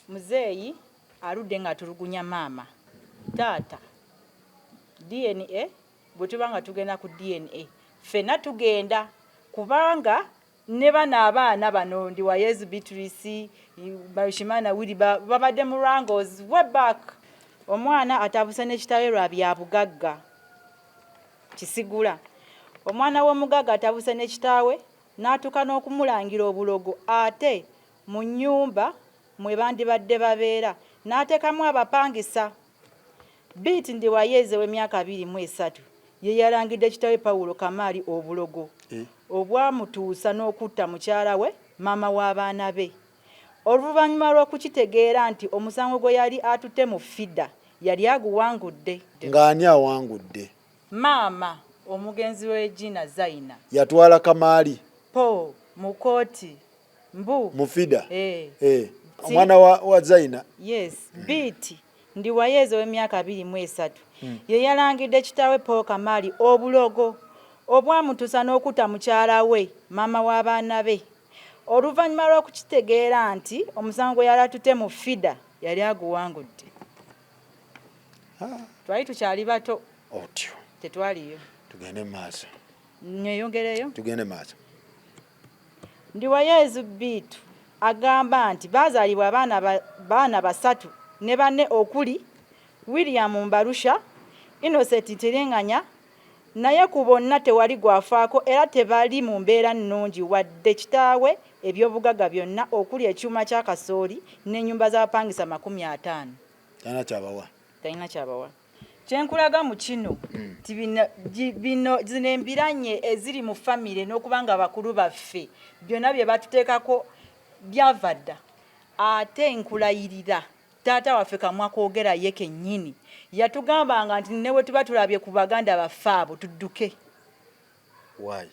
muzeeyi aludde nga tulugunya maama taata DNA bwe tuba nga tugenda ku DNA ffenna tugenda kubanga ne bano abaana bano ndi Wayezu Beatrice Mbarushimana Willy babadde mu Wrangles way back. Omwana atabuse n'ekitawe lwa bya bugagga Kisigula. Omwana w'omugagga atabuse n'ekitawe n'atuuka n'okumulangira obulogo ate mu nnyumba mwe bandibadde babeera n'ateekamu abapangisa. Biti ndi Wayezu w'emyaka 23 ye yalangidde ekitawe Paulo Kamali obulogo obwamutuusa n'okutta mukyala we maama w'abaana be. Oluvannyuma lw'okukitegeera nti omusango gwe yali atutte mu FIDA yali aguwangudde. Ng'ani awangudde? Maama omugenzi w'Egina Zaina yatwala Kamali po mu kooti mbu mu FIDA. Omwana wa Zaina. Yes. Biti ndi Wayezu w'emyaka 23 ye yalangidde ekitawe Paul Kamali obulogo obwamutuusa n'okutta mukyala we maama w'abaana be. Oluvannyuma lw'okukitegeera nti omusango gwe yali atutte mu FIDA yali aguwangudde. Twali tukyali bato. Otyo. Tetwaliyo. Tugende maaso. Nyeyongereyo. Tugende maaso. Ndi Wayezu Bitu agamba nti baazaalibwa baana basatu ne banne okuli William Mbarusha, Innocent Tirenganya, naye ku bonna tewali gwafaako era tebali mu mbeera nnungi wadde kitaawe ebyobugagga byonna okuli ekyuma kya kasooli n'ennyumba z'abapangisa 50. Talina kyabawa. Kyenkulaga mu kino ti zino embiranye eziri mu famire n'okubanga bakulu baffe byonna bye batuteekako byavadda ate nkulayirira taata waffe kamwa kwogera ye kennyini yatugambanga nti newe tuba tulabye ku baganda baffe abo tudduke. Why?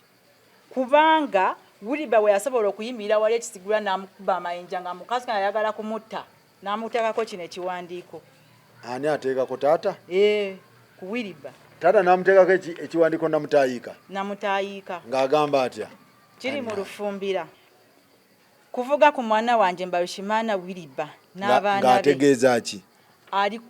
Kubanga Williba we yasobola okuyimirira wali Kisigula n'amukuba amayinja nga mukazi ayagala kumutta n'amuteekako kino ekiwandiiko. Ani ateekako taata? Ku Williba. Taata n'amuteekako ekiwandiiko namutayiika. Namutayiika. Ng'agamba atya? Kiri mu Lufumbira. Kuvuga ku mwana wanje Mbarushimana Williba n'abaana be. Ng'ategeeza ki? Ali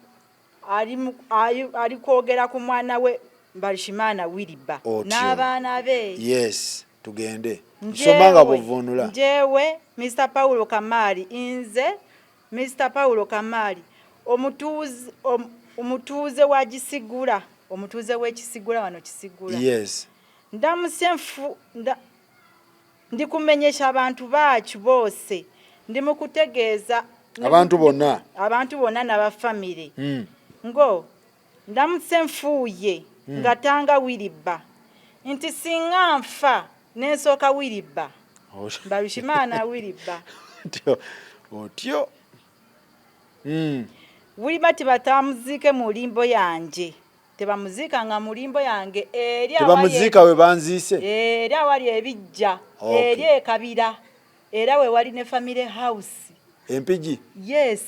kwogera ku mwana we Mbarushimana Williba n'abaana be. Yes, tugende. Nsomanga buvunula. Njewe Mr. Paulo Kamali inze Mr. Paulo Kamali omutuuze wa Kisigula, omutuuze w'Ekisigula wano Kisigula. Yes. Ndamusenfu ndikumenyesha abantu bacu bose ndi mu kutegeeza abantu bonna n'abafamire ngo ndamusenfuye ngatanga Williba nti singa nfa n'ensooka Williba Mbarushimana Williba otyo Williba tibatamuziike mu limbo yanje tebamuziika nga mu limbo yange tebamuziika we banziise eri awali ebijja eri ekabira era we wali ne family house Empigi. Yes.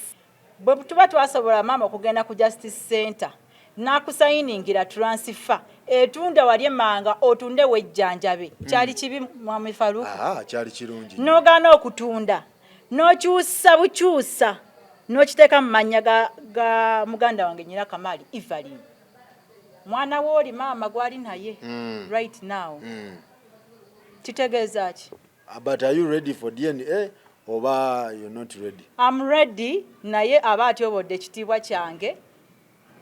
Bwe tuba twasobola mama okugenda ku Justice Center nakusayingira transfer etunda wali emanga otunde wejjanjabe kyali kibi Mwami Faruku. Kyali kirungi. Nogana okutunda nokyusa bukyusa nokiteeka mu mannya ga muganda wange Nyira Kamali Evelyn. Mwana woli mama gwali naye right now. Kitegeeza ki? But are you ready for DNA? Oba you're not ready? I'm ready naye abaati obodde ekitiibwa kyange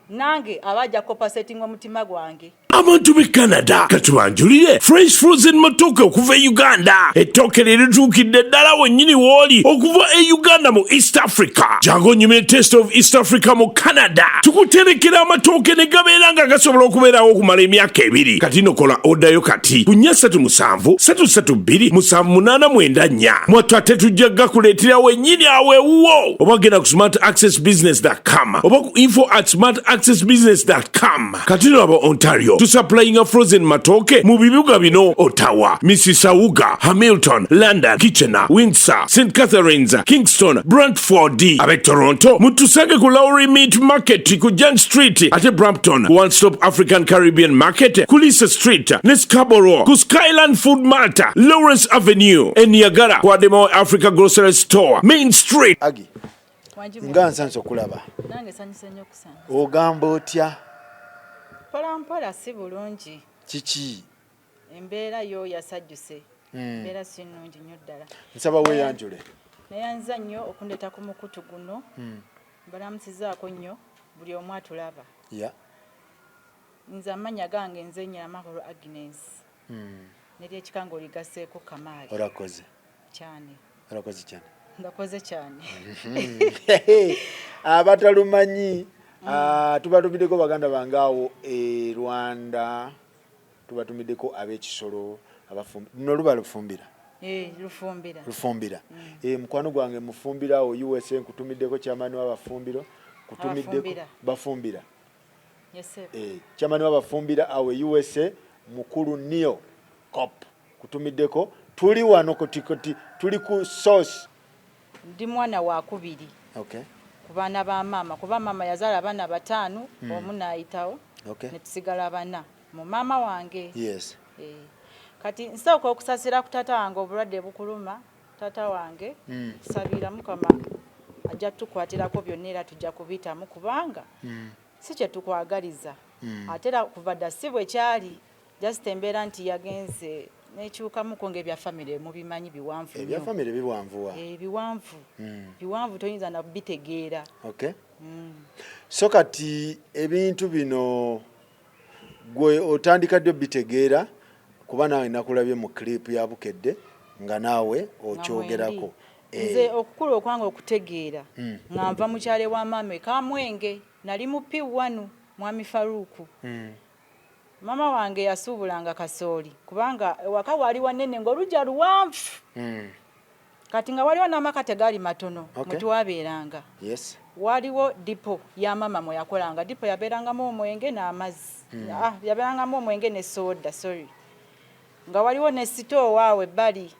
nange abajja kopasetinga omutima gwange. Abantu b'e Canada katubanjulire fresh frozen matooke okuva e Uganda. Ettooke lye lituukidde ddala wennyini w'oli okuva e Uganda mu East Africa. Jangu onyumire taste of East Africa mu Canada. Tukuterekera amatooke ne gabeera nga gasobola okubeerawo okumala emyaka 2. Kati nokola odayo kati ku 437 332 7894. Mwattu ate tujja gakuleetera wennyini awewuwo. Oba genda ku smartaccessbusiness.com oba ku info@smartaccessbusiness.com. Kati laba Ontario supplying a frozen matooke mu bibuga bino: Ottawa, Mississauga, Hamilton, London, Kitchener, Windsor, St. Catharines, Kingston, Brantford. Abe Toronto mutusage ku Lowry Meat Market ku Young Street, ate Brampton One Stop African Caribbean Market ku Lisa Street, ne Scarborough ku Skyland Food Mart, Lawrence Avenue, e Niagara ku Ademo Africa Grocery Store, Main Street. Agi. nga nsanze okulaba nange sanyuse nnyo okusanga ogamba otya mpolampola si bulungi kiki embeera yo yasajjuse embeera si nnungi nnyo ddala nsaba weeyanjule neyanza nnyo okundeta ku mukutu guno balamusizaako nnyo buli omu atulaba nze amannya gange nze Nyiramahoro Agnes neryekikanga oligaseeko Kamaali orakoze cyane ndakoze cyane abatalumanyi tubatumiddeko baganda bange awo e Rwanda tubatumiddeko ab'ekisolo luno luba lufumbira lufumbira mukwano gwange mufumbira awo USA nkutumiddeko kyamaani w'abafumbiro kutumiddeko bafumbira kyamaani w'abafumbira awo USA mukulu Neo Cop kutumiddeko tuli wano kotikoti tuli ku source ndi mwana wa kubiri ku baana ba maama kuba maama yazaala abaana bataano omu n'ayitawo ne tusigala bana mu maama wange kati nsooka okusasira ku taata wange obulwadde bukuluma taata wange tusabira Mukama ajja tukwatirako byonna era tujja kubitamu kubanga si kye tukwagaliza ate era kuva dda si bwe kyali just embeera nti yagenze nekyukamuko ng'ebya famire mubimanyi biwanvu nnyo ebya famire biwanvuwa biwanvu toyinza na bitegeera so kati ebintu bino gwe otandika ddyo bitegeera kuba nawe nakulabye mu clip ya Bukedde nga naawe okyogerako nze okukula okwange okutegeera nga nva mu kyale wa maama e Kamwenge nali mu P1 mwami Faruku mama wange yasuubulanga kasooli kubanga ewaka wali wanene ng'olujja luwanvu kati nga waliwo n'amaka tegaali matono mwe twabeeranga waliwo dipo ya mama mwe yakolanga dipo yabeerangamu omwenge n'amazzi yabeerangamu omwenge ne soda nga waliwo ne sitoo waawe ebbali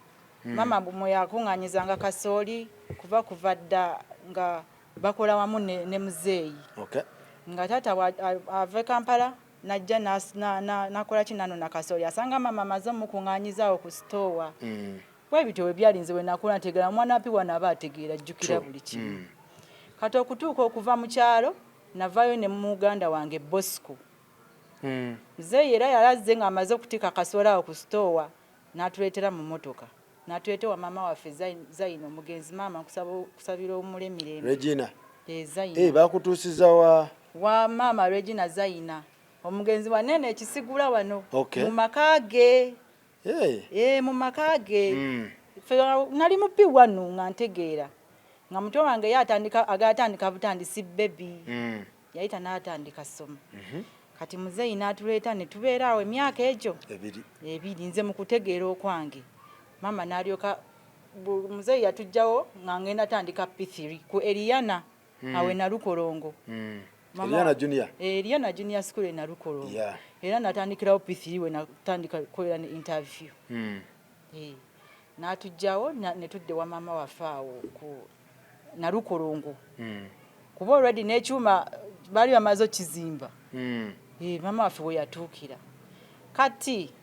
mama mwe yakuŋŋaanyizanga kasooli kuva dda nga bakola wamu ne muzeeyi nga taata ava Kampala najja nakola kinano na kasooli asanga mama amaze mukuŋŋaanyizaawo ku sitoowa bwe bityo bwe byalinze we nakula ntegeera mwana pi wana aba ategeera ajjukira buli kimu kati okutuuka okuva mu kyalo navayo ne muganda wange Bosco muzeeyi era yalazze ng'amaze okutika akasooli awo ku sitoowa n'atuleetera mu motoka n'atuleeta wa maama waffe Zaina omugenzi maama kusabira omule mirembe Regina Zaina bakutuusiza wa maama Regina Zaina omugenzi wanene ekisigula wano mu maka ge mu maka ge nali mu P1 nga ntegeera nga muto wange agatandika butandisi bebi yayita n'atandika soma kati muzeeyi n'atuleeta ne tubeera awo emyaka egyo ebiri nze mu kutegeera okwange mama n'alyoka muzeeyi yatugjawo nga ngenda tandika P3 ku Eliana awe na Lukolongo Eliana Junior School na Lukolongo era natandikirawo P3 we natandika kukolera ne interview n'atugjawo ne tudde wa mama waffe awo ku na Lukolongo kuba already n'ekyuma bali bamaze okizimba mama waffe we yatuukira kati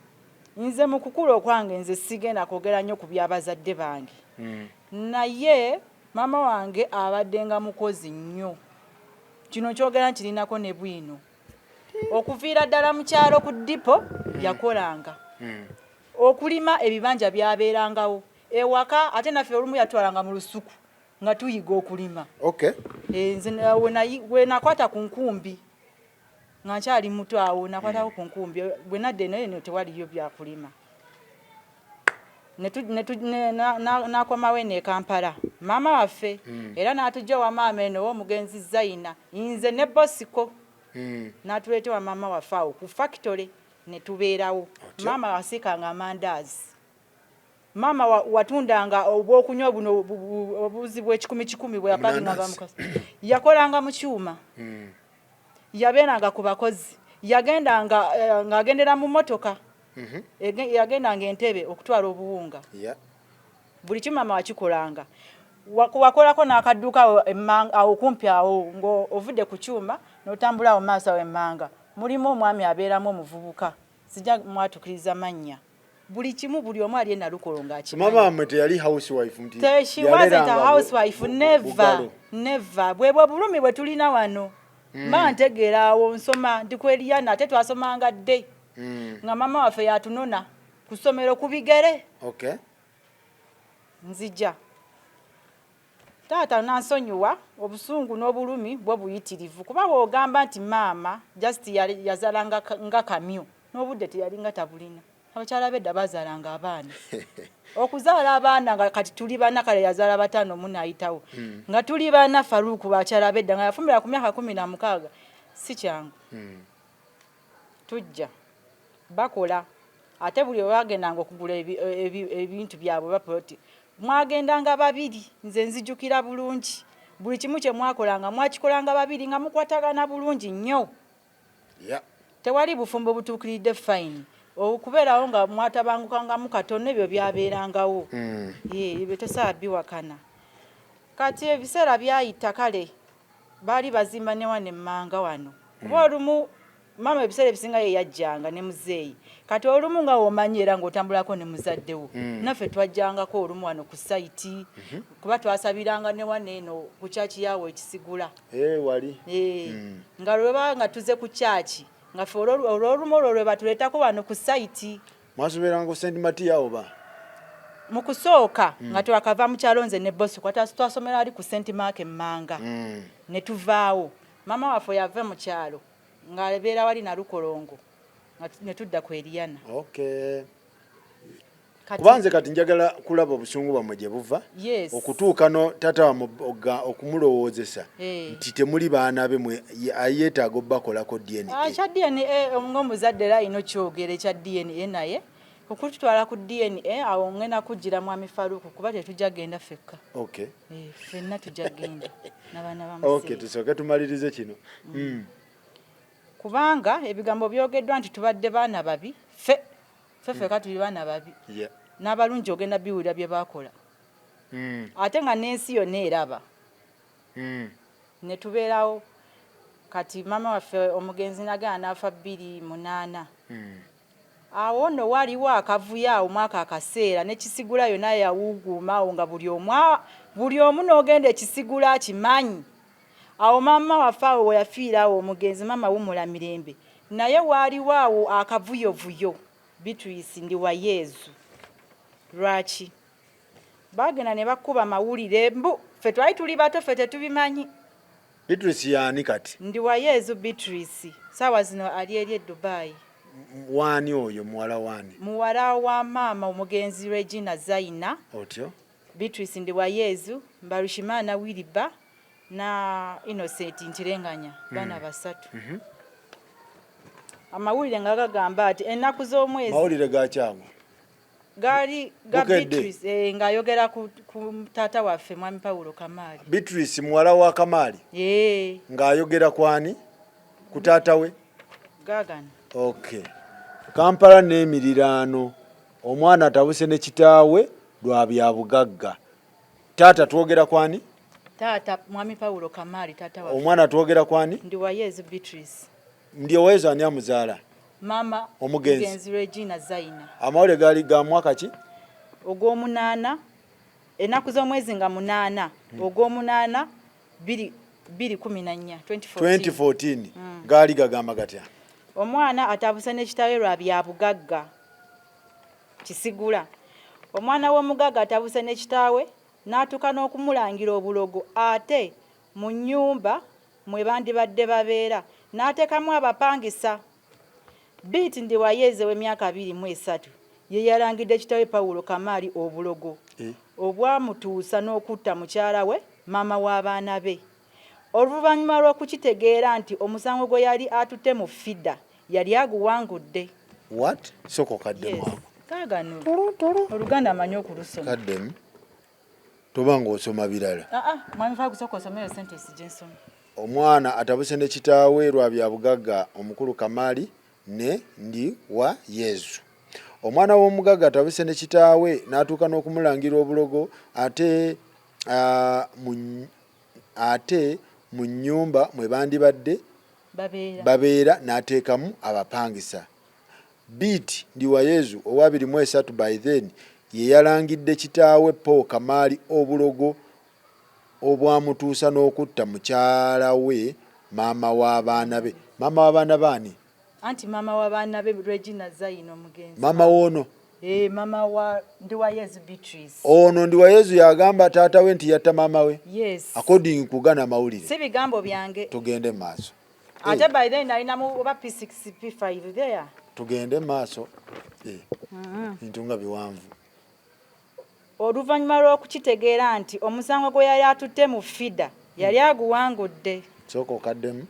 nze mu kukula okwange nze sigenda kwogera nnyo ku by'abazadde bange naye mama wange abaddenga mukozi nnyo kino kyogera nkirinako ne bwino okuviira ddala mu kyalo ku dipo yakolanga okulima ebibanja byabeerangawo ewaka ate naffe olumu yatwalanga mu lusuku nga tuyiga okulima nze we nakwata ku nkumbi nga nkyali muto awo nakwatako ku nkumbi bwe nadde naye tewaliyo byakulima nakomawo ene Kampala maama waffe era n'atujja wa maama eno w'omugenzi Zaina nze ne Bosco n'atuleeta wa maama waffe awo ku factory ne tubeerawo maama wasiikanga amandaazi maama watundanga obwokunywa buno obuzi bw'ekikumi bwe yapakinga yakolanga mu kyuma yabeeranga ku bakozi yagendanga ng'agendera mu motoka yagendanga entebe okutwala obuwunga buli kimu maama wakikolanga wakolako n'akadduka awo kumpi awo ng'ovudde ku kyuma n'otambula awo maaso awo emmanga mulimu omwami abeeramu omuvubuka sijja mwatukiriza mannya buli kimu buli omu ali Nalukolo mama wammwe teyali housewife nti she wasn't a housewife, never bwebwe bulumi bwe tulina wano mama ntegeera awo nsoma ndi ku Eliana ate twasomanga dde nga mama waffe yatunona ku ssomero ku bigere nzija taata nansonyiwa obusungu n'obulumi bwo buyitirivu kuba bw'ogamba nti maama just yazalanga nga kamyu n'obudde teyalinga tabulina abakyala bedda bazaalanga abaana okuzaala abaana nga kati tuli bana kale yazaala bataano munayitawo nga tuli bana Faruku bakyala bedda nga yafumira ku myaka 16 si kyangu tujja bakola ate buli wagendanga okugula ebintu byabwe baproti mwagendanga babiri nze nzijukira bulungi buli kimu kye mwakolanga mwakikolanga babiri nga mukwatagana bulungi nnyo tewali bufumbo butuukiridde fine okubeerawo nga mwatabanguka mu katono ebyo byabeerangawo ebyo tosaabiwakana kati ebiseera byayita kale baali bazimba ne wane emmanga wano kuba olumu mama ebiseera ebisinga ye yajjanga ne muzeeyi kati olumu nga womanyi era ng'otambulako ne muzaddewo naffe twajjangako olumu wano ku sayiti kuba twasabiranga ne wane eno ku kyaki yawo ekisigula wali nga lweba nga tuze ku kyaki nga ffe olwolumu olwo lwe batuleetako wano ku sayiti mwasoberanga ku St. Matia oba mu kusooka nga twakava mu kyalo nze ne bosi twasomera ali ku St. Mark emmanga ne tuvaawo mama waffe yava mu kyalo ng'abeera wali Nalukolongo ne tudda ku Eliana kubanze kati njagala kulaba obusungu bwammwe gye buva okutuuka no tata okumulowoozesa nti temuli baana be yeetaaga obbakolako DNA kya DNA ng'omuzadde era alina kyogera ekya DNA naye okututwala ku DNA awo ngenda kugira mwami Faruku kuba tetujja genda fekka ffenna tujja genda n'abaana bamuseera tusooke tumalirize kino kubanga ebigambo byogeddwa nti tubadde baana babi ffe tuli baana babi n'abalungi ogenda biwulira bye bakola ate nga n'ensi yonna eraba ne tubeerawo kati mama waffe omugenzi nagana n'afa 28 awo nno waliwo akavuyo awo mwaka akaseera n'ekisigula yonna yawuguuma awo nga buli omu n'ogenda ekisigula akimanyi awo mama waffe awo weyafiira awo omugenzi mama wumula mirembe naye waliwo awo akavuyovuyo Beatrice ndi wa Yezu lwaki bagenda ne bakuba mawulire ffe twali tuli bato ffe tetubimanyi Beatrice yaani kati ndi wa Yezu Beatrice saawa zino ali eri e Dubai wani oyo muwala wani muwala wa mama omugenzi Regina Zaina otyo Beatrice ndi wa Yezu Mbarushimana Wiliba na Innocent Ntirenganya bana basatu amawulire nga gagamba ati ennaku z'omwezi mawulire gakyago gali ga Beatrice ng'ayogera ku taata waffe mwami Paulo Kamali Beatrice muwala wa Kamali ng'ayogera kwani ku taata we gagana Kampala n'emiriraano omwana atabuse ne kitaawe lwa bya bugagga taata twogera kwani taata mwami Paulo Kamali taata waffe omwana twogera kwani ndi wa Yezu Beatrice ndi owezo ani amuzaala mama omugenzi Regina Zaina amawulire gali ga mwaka ki ogw'omunaana ennaku z'omwezi nga 8 ogw'omunaana 2014 2014 gaali gagamba gatya omwana atabuse n'ekitaawe lwa bya bugagga kisigula omwana w'omugagga atabuse n'ekitaawe n'atuuka n'okumulangira obulogo ate mu nnyumba mwe bandibadde babeera n'ateekamu abapangisa Biti ndi wa Yeze w'emyaka 23 ye yalangidde ekitaawe Paulo Kamali obulogo obwamutuusa n'okutta mukyala we mama w'abaana be oluvannyuma lw'okukitegeera nti omusango gwe yali atutte mu fida yali aguwangudde soko kaddemu kaagano oluganda amanyi okulusoma kaddemu toba ng'osoma birala mwami Faruku kusooka osomere sentence gye nsoma omwana atabuse ne kitaawe lwa bya bugagga omukulu Kamali ne ndi wa Yezu omwana w'omugagga atabuse ne kitaawe n'atuuka n'okumulangira obulogo ate mu nnyumba mwe bandibadde babeera n'ateekamu abapangisa Beat Ndiwayezu owa 23 by then ye yalangidde kitaawe Paul Kamali obulogo obwamutuusa n'okutta mukyala we maama w'abaana be. Maama w'abaana baani? Anti maama w'abaana be Regina Zaina omugenzi. Maama w'ono? Maama wa Ndiwayezu Beatrice. Ono Ndiwayezu yagamba taata we nti yatta maama we? Yes. According kugana mawulire. Si bigambo byange. Tugende maaso. Ate by then alinamu oba P6 P5 there. Tugende maaso. Ntunga biwanvu. Oluvannyuma lw'okukitegeera nti omusango gwe yali atutte mu FIDA yali aguwangudde. Sooka okaddemu.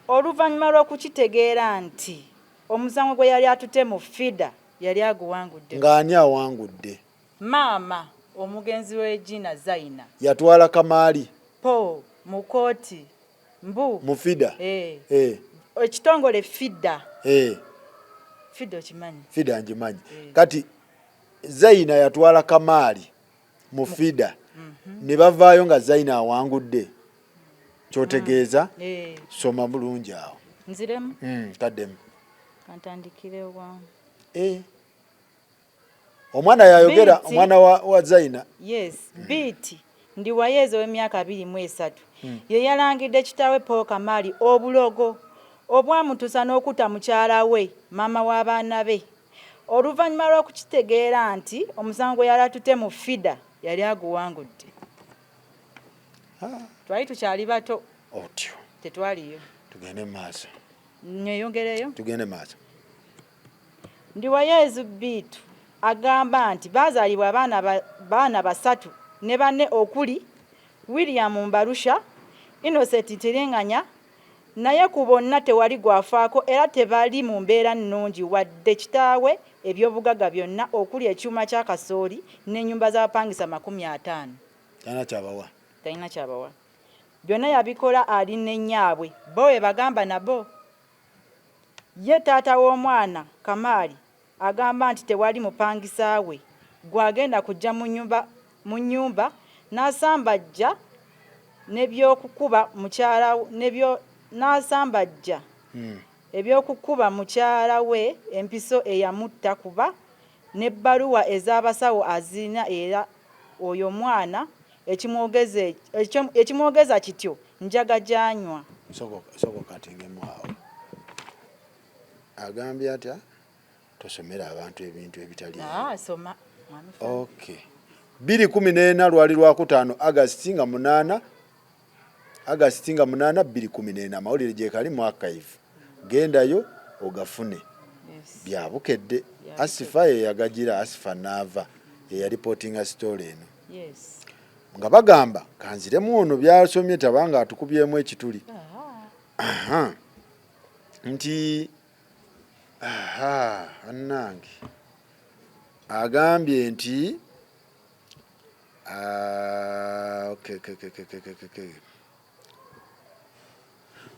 Oluvannyuma lw'okukitegeera nti omusango gwe yali atutte mu FIDA yali aguwangudde. Ng'ani awangudde? Maama omugenzi Regina Zaina. Yatwala Kamali. Po mu kooti. Mu FIDA. Ekitongole FIDA. FIDA okimanyi? FIDA ngimanyi. Kati Zaina yatwala Kamali mu FIDA ne bavaayo nga Zaina awangudde. Kyotegeeza? Soma bulungi awo. Nziremu? Kaddemu. Kantandikire wa. Omwana yayogera, omwana wa Zaina. Yes, Beat Ndiwayezu w'emyaka 23 ye yalangidde kitaawe Paul Kamali obulogo obwamutuusa n'okutta mukyala we maama w'abaana be. Oluvannyuma lw'okukitegeera nti omusango gwe yali atutte mu FIDA yali aguwangudde. Twali tukyali bato. Otyo. Tetwaliyo. Tugende maaso. Nyeyongereyo. Tugende maaso. Ndiwayezu Beat agamba nti baazaalibwa abaana basatu ne banne okuli William Mbarusha, Innocent Tirenganya, naye ku bonna tewali gwafaako era tebali mu mbeera nnungi wadde kitaawe ebyobugagga byonna okuli ekyuma kya kasooli n'ennyumba z'abapangisa 50. Talina kyabawa. Byonna yabikola ali ne nnyaabwe bo we bagamba nabo. Ye taata w'omwana Kamali agamba nti tewali mupangisa we gwagenda kujja mu nnyumba n'asambajja n'ebyokukuba mukyala we empiso eyamutta kuba n'ebbaluwa ez'abasawo azina era oyo mwana ekimwogeza kityo njaga janywa. Soboka ategemu awo. Agambye atya? Tosomera abantu ebintu ebitali. Soma. Okay. 2014 lwali lwakutaano August nga 8 2014 amawulire gye kali mu archive. Gendayo ogafune. Byabukedde. Asifa ye yagagira Asifa Nava ye ya reporting story eno. Nga bagamba kanziremu ono byasomye tabanga atukubyemu ekituli. Nti annange agambye nti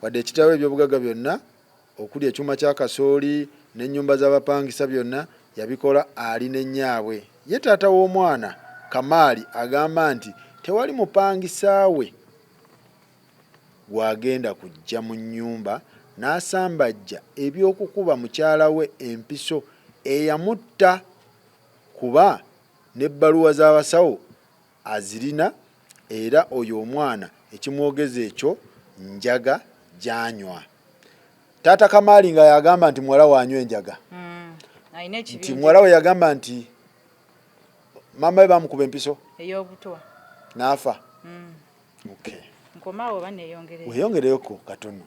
wadde ekitaawe ebyobugagga byonna okuli ekyuma kya kasooli n'ennyumba z'abapangisa byonna yabikola ali ne nnyaabwe. Ye taata w'omwana Kamali agamba nti tewali mupangisa we gwagenda kujja mu nnyumba n'asambajja ebyokukuba mukyala we empiso eyamutta kuba n'ebbaluwa z'abasawo azirina era oyo omwana ekimwogeza ekyo njaga janywa. Taata Kamali nga yagamba nti muwala wanywa enjaga. Nti muwala we yagamba nti mama we bamukuba empiso ey'obutwa n'afa. Okay. Nkomawo baneyongereyo. Weyongereyoko katono.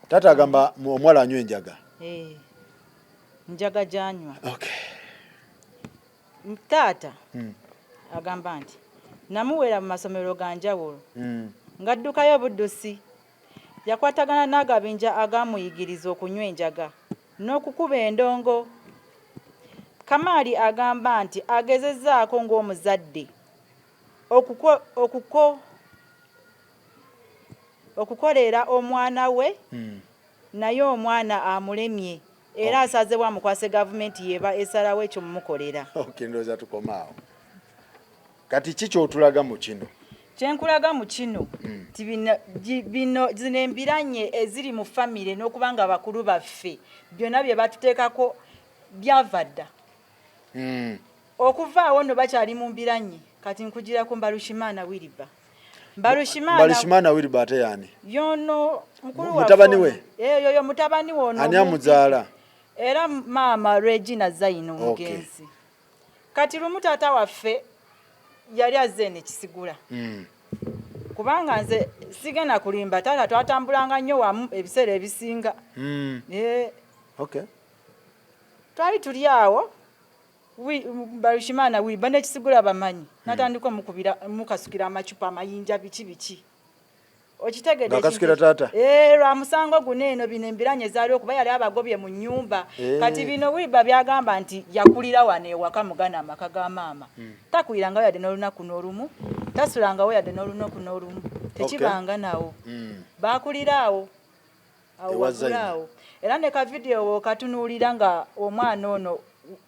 Taata agamba omuwala anywa enjaga. Njaga janywa. Okay. Taata agamba nti namuwera mu masomero ga njawulo ng'addukayo buddusi yakwatagana n'agabinja agamuyigiriza okunywa enjaga n'okukuba endongo. Kamali agamba nti agezezzaako ng'omuzadde okukolera omwana we naye omwana amulemye era asaze bwamukwase gavumenti yeba esalawo ekyo mumukolera. Ndowooza tukomaawo. Kati ki ky'otulaga mu kino? Kyenkulaga mu kino nti zino embiranye eziri mu famire n'okuba nga bakulu baffe byonna bye batuteekako byavadda okuvaawo nno bakyali mu mbiranye kati nkugira ku Mbalushimana Wiriba. Mbalushimana Wiriba ate yani yono mukulu wa mutabani we yoyo mutabani we ono ani amuzaala era maama Regina Zaino omugenzi. Kati lumu taata waffe yali azze n'ekisigula kubanga nze sigenda kulimba taata twatambulanga nnyo wamu ebiseera ebisinga twali tuli awo Mbalushimana Wiriba n'ekisigula bamanyi natandika mukasukira amacupa amayinja biki okitegedde akasukira taata lwa musango guno eno bino embiranye zaali okuba yali abagobye mu nnyumba kati bino Wiriba byagamba nti yakulira wano ewaka mugana amaka ga maama takulirangawo yadde n'olunaku n'olumu tasulangawo yadde n'olunaku n'olumu tekibanga nawo bakulira awo wagulaawo era ne kavidiyo katunuulira nga omwana ono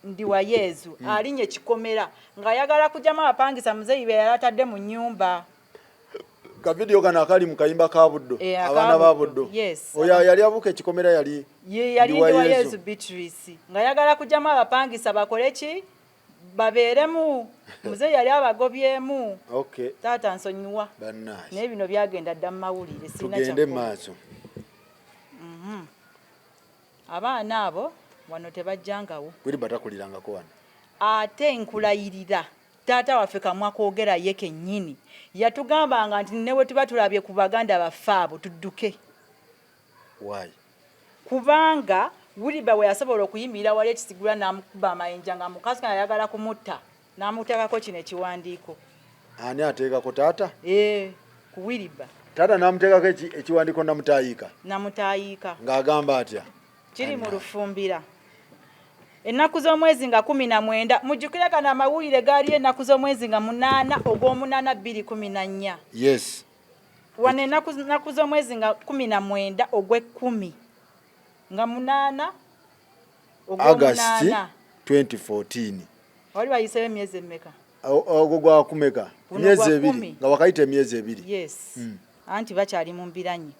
ndi wa Yezu alinye kikomera ng'ayagala kujjamu abapangisa muzeeyi be yali atadde mu nnyumba. Kavidiyo kana akali mu kayimba ka Buddo abaana ba Buddo oyo yali abuka ekikomera yali ndi wa Yezu Beatrice ng'ayagala kujjamu abapangisa bakole ki babeeremu muzeeyi yali abagobyemu. Taata nsonyiwa naye bino byagenda dda mu mawulire tugende maaso abaana abo wano tebajjangawo Wiriba takulirangako wano ate nkulayirira taata waffe kamwa koogera ye kennyini yatugambanga nti newe tuba tulabye ku baganda baffe abo tudduke kubanga Wiriba we yasobola okuyimirira wali ekisigula n'amukuba amayinja nga mukazi kana ayagala kumutta n'amuteekako kino ekiwandiiko. Ani ateekako taata? Ku Wiriba taata n'amuteekako ekiwandiiko namutaayiika ng'agamba atya kiri mu Lufumbira ennaku z'omwezi nga 19 mujjukire kana amawulire gaali ennaku z'omwezi nga 8 ogw'omunaana 2014 wano ennaku z'omwezi nga 19 ogw'ekkumi nga 8 August 2014 wali wayiseeyo emyezi emmeka ogwo gwa kumeka emyezi 2 nga wakayita emyezi 2 anti bakyali mu mbiranye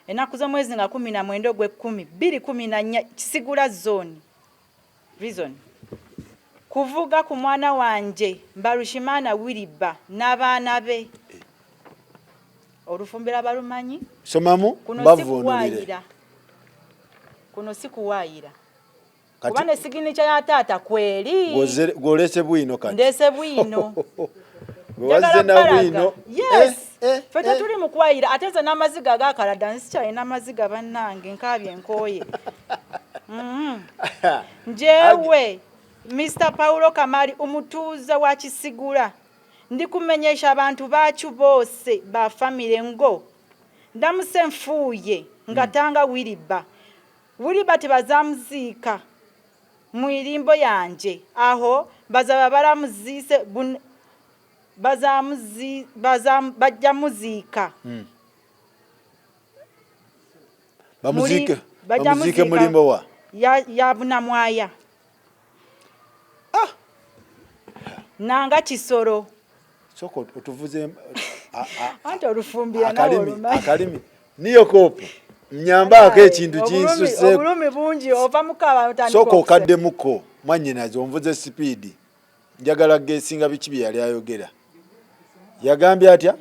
ennaku z'omwezi nga 19 ogw'ekkumi 2014 kisigula zone reason kuvuga ku mwana wanje Mbalushimana Wiriba n'abaana be Olufumbira balumanyi somamu bavunulire kuno sikuwaayira kuba ne siginica ya taata kweri golese bwino kati ndese bwino waze na bwino ffe tetuli mu kuwaayira ate nze n'amaziga gaakalada nsikyalina amaziga bannange nkaabye nkooye njewe Mr. Paulo Kamali umutuuze wa Kisigula ndikumenyesha abantu bacu bose ba famire ngo ndamuse nfuuye ngatanga Wiriba tebazamuziika mu irimbo yanje aho bazaba baramuzise bajja muziika bamuzike mulimbo wa ya Bunamwaya nanga Kisoro soko otuvuze anti Olufumbira nawo akalimi niyo kopo mnyambako ekintu kinsuse obulumi bungi ova mukaba utandika soko okadde muko mwanyinazo omvuze speed njagala gesinga biki bye yali ayogera yagambye atya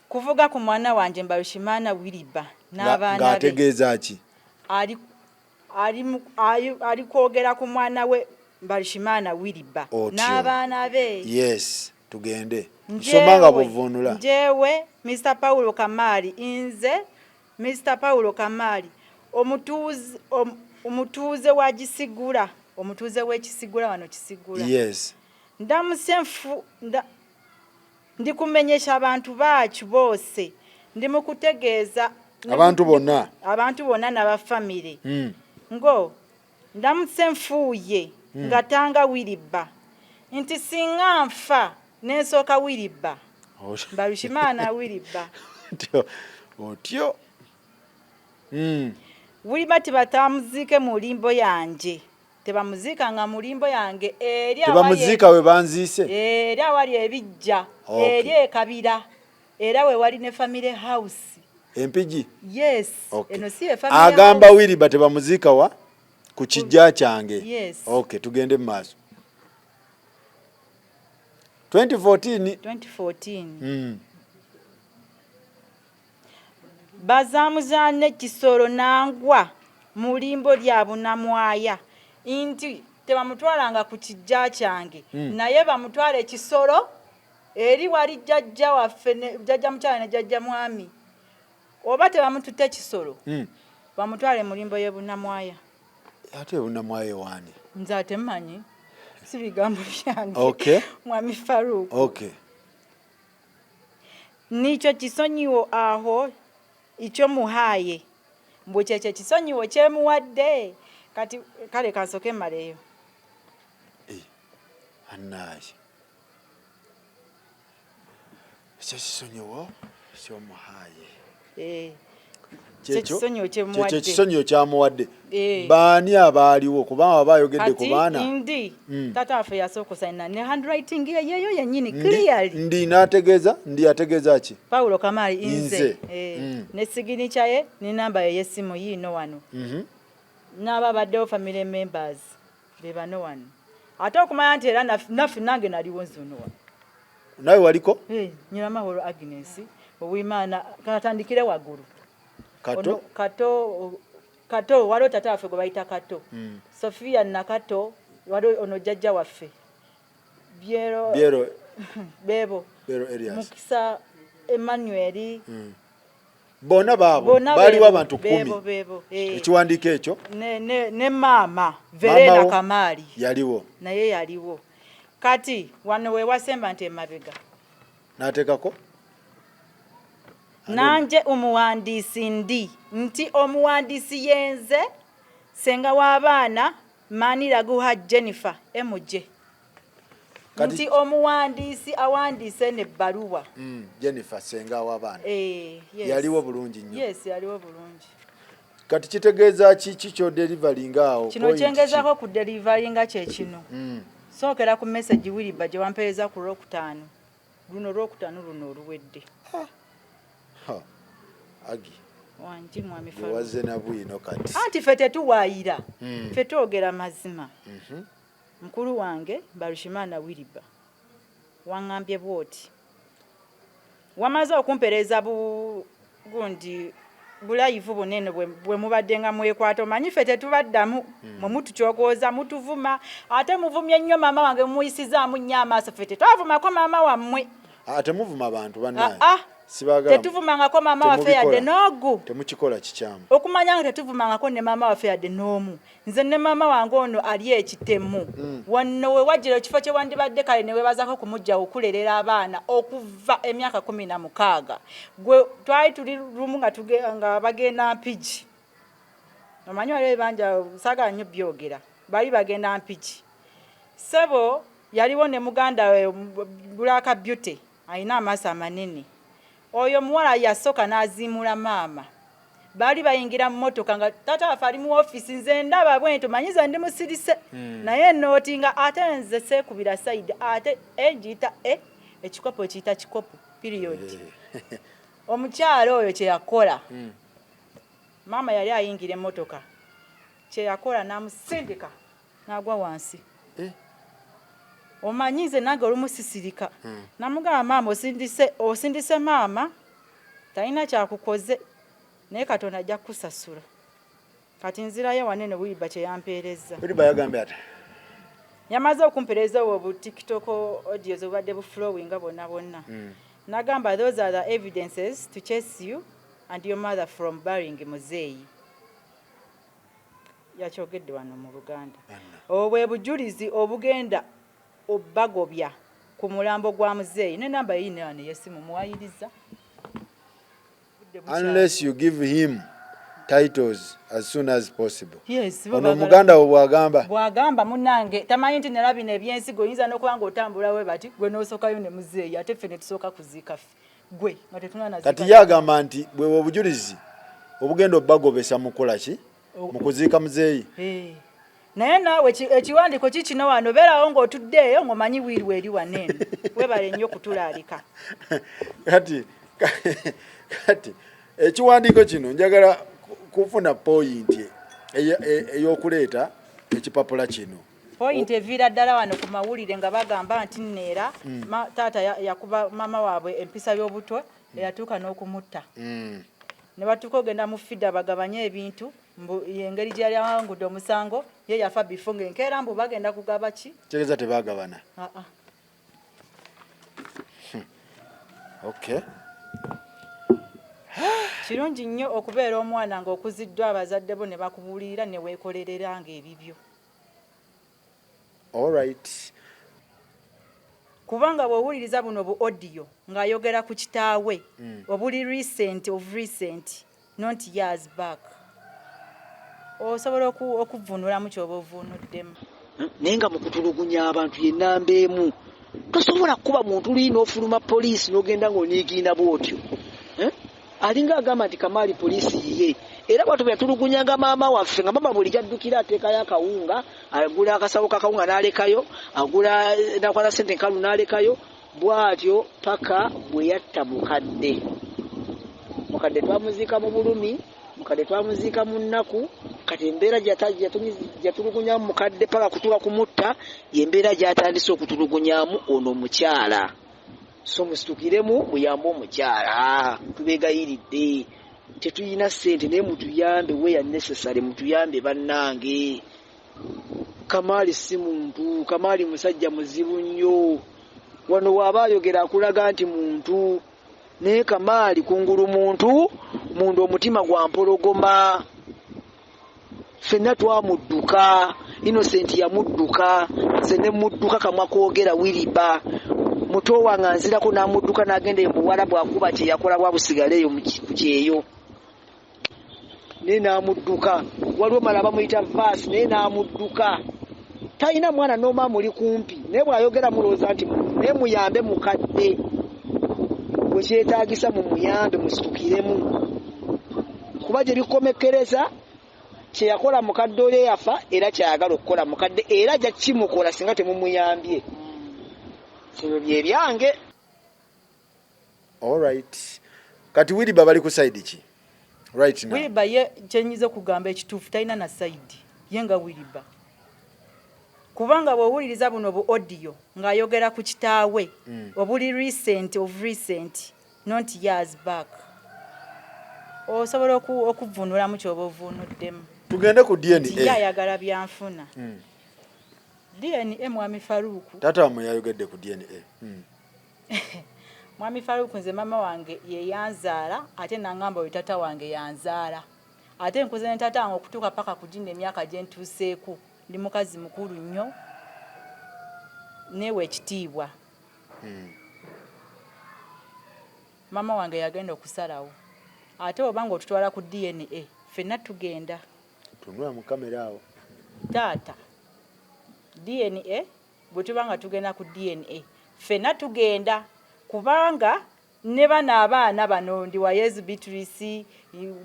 kuvuga ku mwana wanje Mbalushimana Wiriba n'abaana be ng'ategeeza ki ali kwogera ku mwana we Mbalushimana Wiriba n'abaana be tugende nsomanga buvunula njewe Mr. Paulo Kamali inze Mr. Paulo Kamali omutuuze wa Kisigula omutuuze w'Ekisigula wano Kisigula ndamusenfu ndikumenyesha abantu bacu bose ndimukutegeeza abantu bonna n'abafamire ngo ndamusenfuuye ngatanga Wiriba nti singa nfa n'ensooka Wiriba Mbalushimana Wiriba otyo Wiriba tebatamuziike mu limbo yanje tebamuziika nga mu limbo yange tebamuziika we banziise eri awali ebijja eri ekabira era we wali ne family house empigi eno si family agamba Wiriba tebamuziika wa ku kijja kyange. Yes. Okay, tugende mu maaso. 2014. Bazamuzane kisolo nangwa mu limbo lya Bunamwaya nti tebamutwalanga ku kijja kyange naye bamutwala ekisolo eri wali jjajja waffe jjajja mukyala ne jjajja mwami oba tebamututte ekisolo bamutwale mu limbo ye Bunamwaya. Ate Bunamwaya wani? Nze ate mmanyi si bigambo byange. Okay. Mwami Farouk. Okay. Nicho kisonyiwo aho icho muhaye mbwe kyekyo kisonyiwo kyemuwadde kati kale kansoke maleyo. Annaye ekyo kisonyiwo kyomuhaye. Kyekyo kisonyiwo kyamuwadde. Baani abaaliwo kubanga bayogedde ku baana. Ndi tata waffe yasooka okusayina ne handwriting yeyo yennyini clearly. Ndi n'ategeeza ndi ategeeza ki? Paulo Kamali inze. Ne signature ye ne namba ye y'essimu yiino wano. N'aba baddewo family members be bano wano. Ate okumanya nti era naffe nange naliwo nzuno wano. Nawe waliko? Nyiramahoro Agnes Owimana katandikire waggulu. Kato waliwo tata waffe gwe bayita Kato. Sofia Nakato waliwo ono jjajja waffe. Bero Elias. Mukisa Emmanuel. Bona baabo baaliwo abantu 10. Ekiwandiiko ekyo ne maama Verena Kamali yaliwo. Naye yaliwo. Kati wano we wasemba nti emabega. N'ateekako? Nanje omuwandiisi nti omuwandiisi yenze senga w'abaana Maniraguha Jennifer emuje. Nti omuwandiisi awandiise n'ebbaluwa. Jennifer senga w'abaana. Yes. Yaliwo bulungi nnyo. Yes, yaliwo bulungi. Kati kitegeeza ki kyo delivering awo? Kino kyengezaako ku delivering kye kino. Sookera ku message Wiliba gye wampeereza ku Lwokutaano. Luno Lwokutaano luno oluwedde. Agi. Wanji mwami Farouk. Wazze na bwino kati. Anti ffe tetuwaayira. Ffe twogera mazima. Mukulu wange Barushimana Wiliba waŋŋambye bw'oti. Wamaze okumpeereza gundi bulayivu bunene bwe mubadde nga mwekwata omanyi ffe tetubaddamu mwe mutukyogooza mutuvuma ate muvumye nnyo maama wange mumuyisizaamu nnyo amaaso ffe tetwavumako maama wammwe. Ate muvuma abantu bannaye. Sibagamba. Tetuvumangako maama waffe yadde n'ogu. Temukikola kikyamu. Okumanya nga tetuvumangako ne maama waffe yadde n'omu. Nze ne maama wange ono ali ekitemu. Wano we wajjira ekifo kye wandibadde kale ne weebazako kumujja okulerera abaana okuva emyaka 16. Gwe twali tuli lumu nga bagenda Mpigi. Omanyi waliwo ebanja saagala nnyo byogera. Bali bagenda Mpigi. Ssebo yaliwo ne muganda we Bulaka Beauty alina amaaso amanene. Oyo muwala yasooka n'aziimula maama. Baali bayingira mu mmotoka nga tata waffe ali mu ofiisi nze ndaba bwento manyiza ndi musirise. Naye nooti nga ate nze seekubira sayidi ate egiyita ekikopo ekiyita kikopo period. Omukyalo oyo kye yakola. Maama yali ayingira emmotoka. Kye yakola n'amusindika n'agwa wansi. Omanyize nange olumusisirika. Namugamba maama osindise maama talina kyakukoze naye Katonda ajja kukusasula. Kati nzirayo wanene Wiliba kye yampeereza. Wiliba yagambye ate. Yamaze okumpeereza obu TikTok audios obadde buflowing bonna. Nagamba those are the evidences to chase you and your mother from burying Muzeeyi. Yakyogedde wano mu Buganda. Obwe bujulizi obugenda obagobya ku mulambo gwa Muzeeyi ne namba yine ane yesimu muwayiriza. Unless you give him titles as soon as possible. Yes, ono muganda bwagamba munange tamanyi nti nalabina ebyensigo oyinza n'okubanga otambula we bati gwe n'osookayo ne Muzeeyi ate ffe ne tusooka kuziika ffe gwe nga tetuna naziika. Kati yagamba nti bwe obujulizi obugenda obagobesa mukola ki mu kuziika Muzeeyi. Naye naawe ekiwandiiko kikino wano beerawo ng'otuddeeyo ng'omanyi wiiri eri wanene webale nnyo kutulaalika. Kati ekiwandiiko kino njagala kufuna point ey'okuleeta ekipapula kino. Point eviira ddala wano ku mawulire nga bagamba nti Neera taata yakuba mama waabwe empisa y'obutwa eyatuuka n'okumutta. Ne batuuka ogenda mu fida bagabanye ebintu engeri gye yali awangudde omusango ye yafa bifo ng'enkeera mbu bagenda kugaba ki? Kitegeeza tebaagabana. Okay. Kirungi nnyo okubeera omwana ng'okuziddwa abazadde bo ne bakubuulira ne weekolereranga ebibyo. All right. Kubanga bw'owuliriza buno bu audio ng'ayogera ku kitaawe obuli recent, not years back, osobola okuvvuunulamu ky'oba ovvuunuddemu. Naye nga mu kutulugunya abantu y'ennamba emu tosobola kuba muntu luli n'ofuluma poliisi n'ogenda ng'oniigiina bw'otyo. Alinga agamba nti Kamaali poliisi yiye. Era bwatu byatulugunyanga maama waffe nga mama buli jaddukira ateekayo akawunga, agula akasawo kakawunga n'alekayo, agula nakwata ssente nkalu n'alekayo, bw'atyo paka bwe yatta mukadde. Mukadde twamuziika mu bulumi, mukadde twamuziika mu nnaku, kati embeera gyatulugunyamu mukadde paka kutuuka kumutta, y'embeera gy'atandise okutulugunyamu ono omukyala. So musitukiremu muyambe omukyala, tubeegayiridde. Tetuyina ssente naye mutuyambe, we necessary mutuyambe bannange. Kamaali si muntu, Kamaali musajja muzibu nnyo. Wano waaba ayogera akulaga nti muntu, naye Kamaali kungulu muntu omutima gwa mpologoma. Ffenna twamudduka, Innocent yamudduka, nze ne mudduka kamwa koogera Wiriba. Muto wange anzirako n'amudduka n'agenda mu Buwarabu akuba kye yakola bwa busigaleeyo mu kyeyo. Naye n'amudduka. Waliwo mala bamuyita Vaasi naye n'amudduka. Talina mwana n'omu amuli kumpi. Naye bw'ayogera mulowooza nti naye muyambe mukadde. Bwe kyetaagisa mumuyambe musitukiremu. Kuba gye bikomekkereza kye yakola mukadde oyo yafa era kyayagala okukola mukadde era ajja kimukola singa temumuyambye. Sino bye byange. All right. Kati Wiriba bali ku side ki? Right now. Wiriba ye kyenyiza okugamba ekituufu talina na side. Ye nga Wiriba. Kubanga bw'owuliriza buno bu audio ng'ayogera ku kitaawe obuli recent, not years back, osobola okuvvuunulamu ky'oba ovvuunuddemu. Tugende ku DNA. Ye ayagala byanfuna. DNA Mwami Faruku. Taata wamwe yayogedde ku DNA. Mwami Faruku nze mama wange ye yanzaala ate nangamba oyo taata wange yanzaala. Ate nkuze ne taata wange okutuuka paka ku gino emyaka gye ntuuseeku. Ndi mukazi mukulu nnyo. Newe ekitiibwa. Mama wange yagenda okusalawo. Ate obanga otutwala ku DNA ffenna tugenda. Tunula mu kamera awo. Taata. DNA bwe tubanga tugenda ku DNA ffenna tugenda kubanga ne bana abaana bano ndi Wayezu Beatrice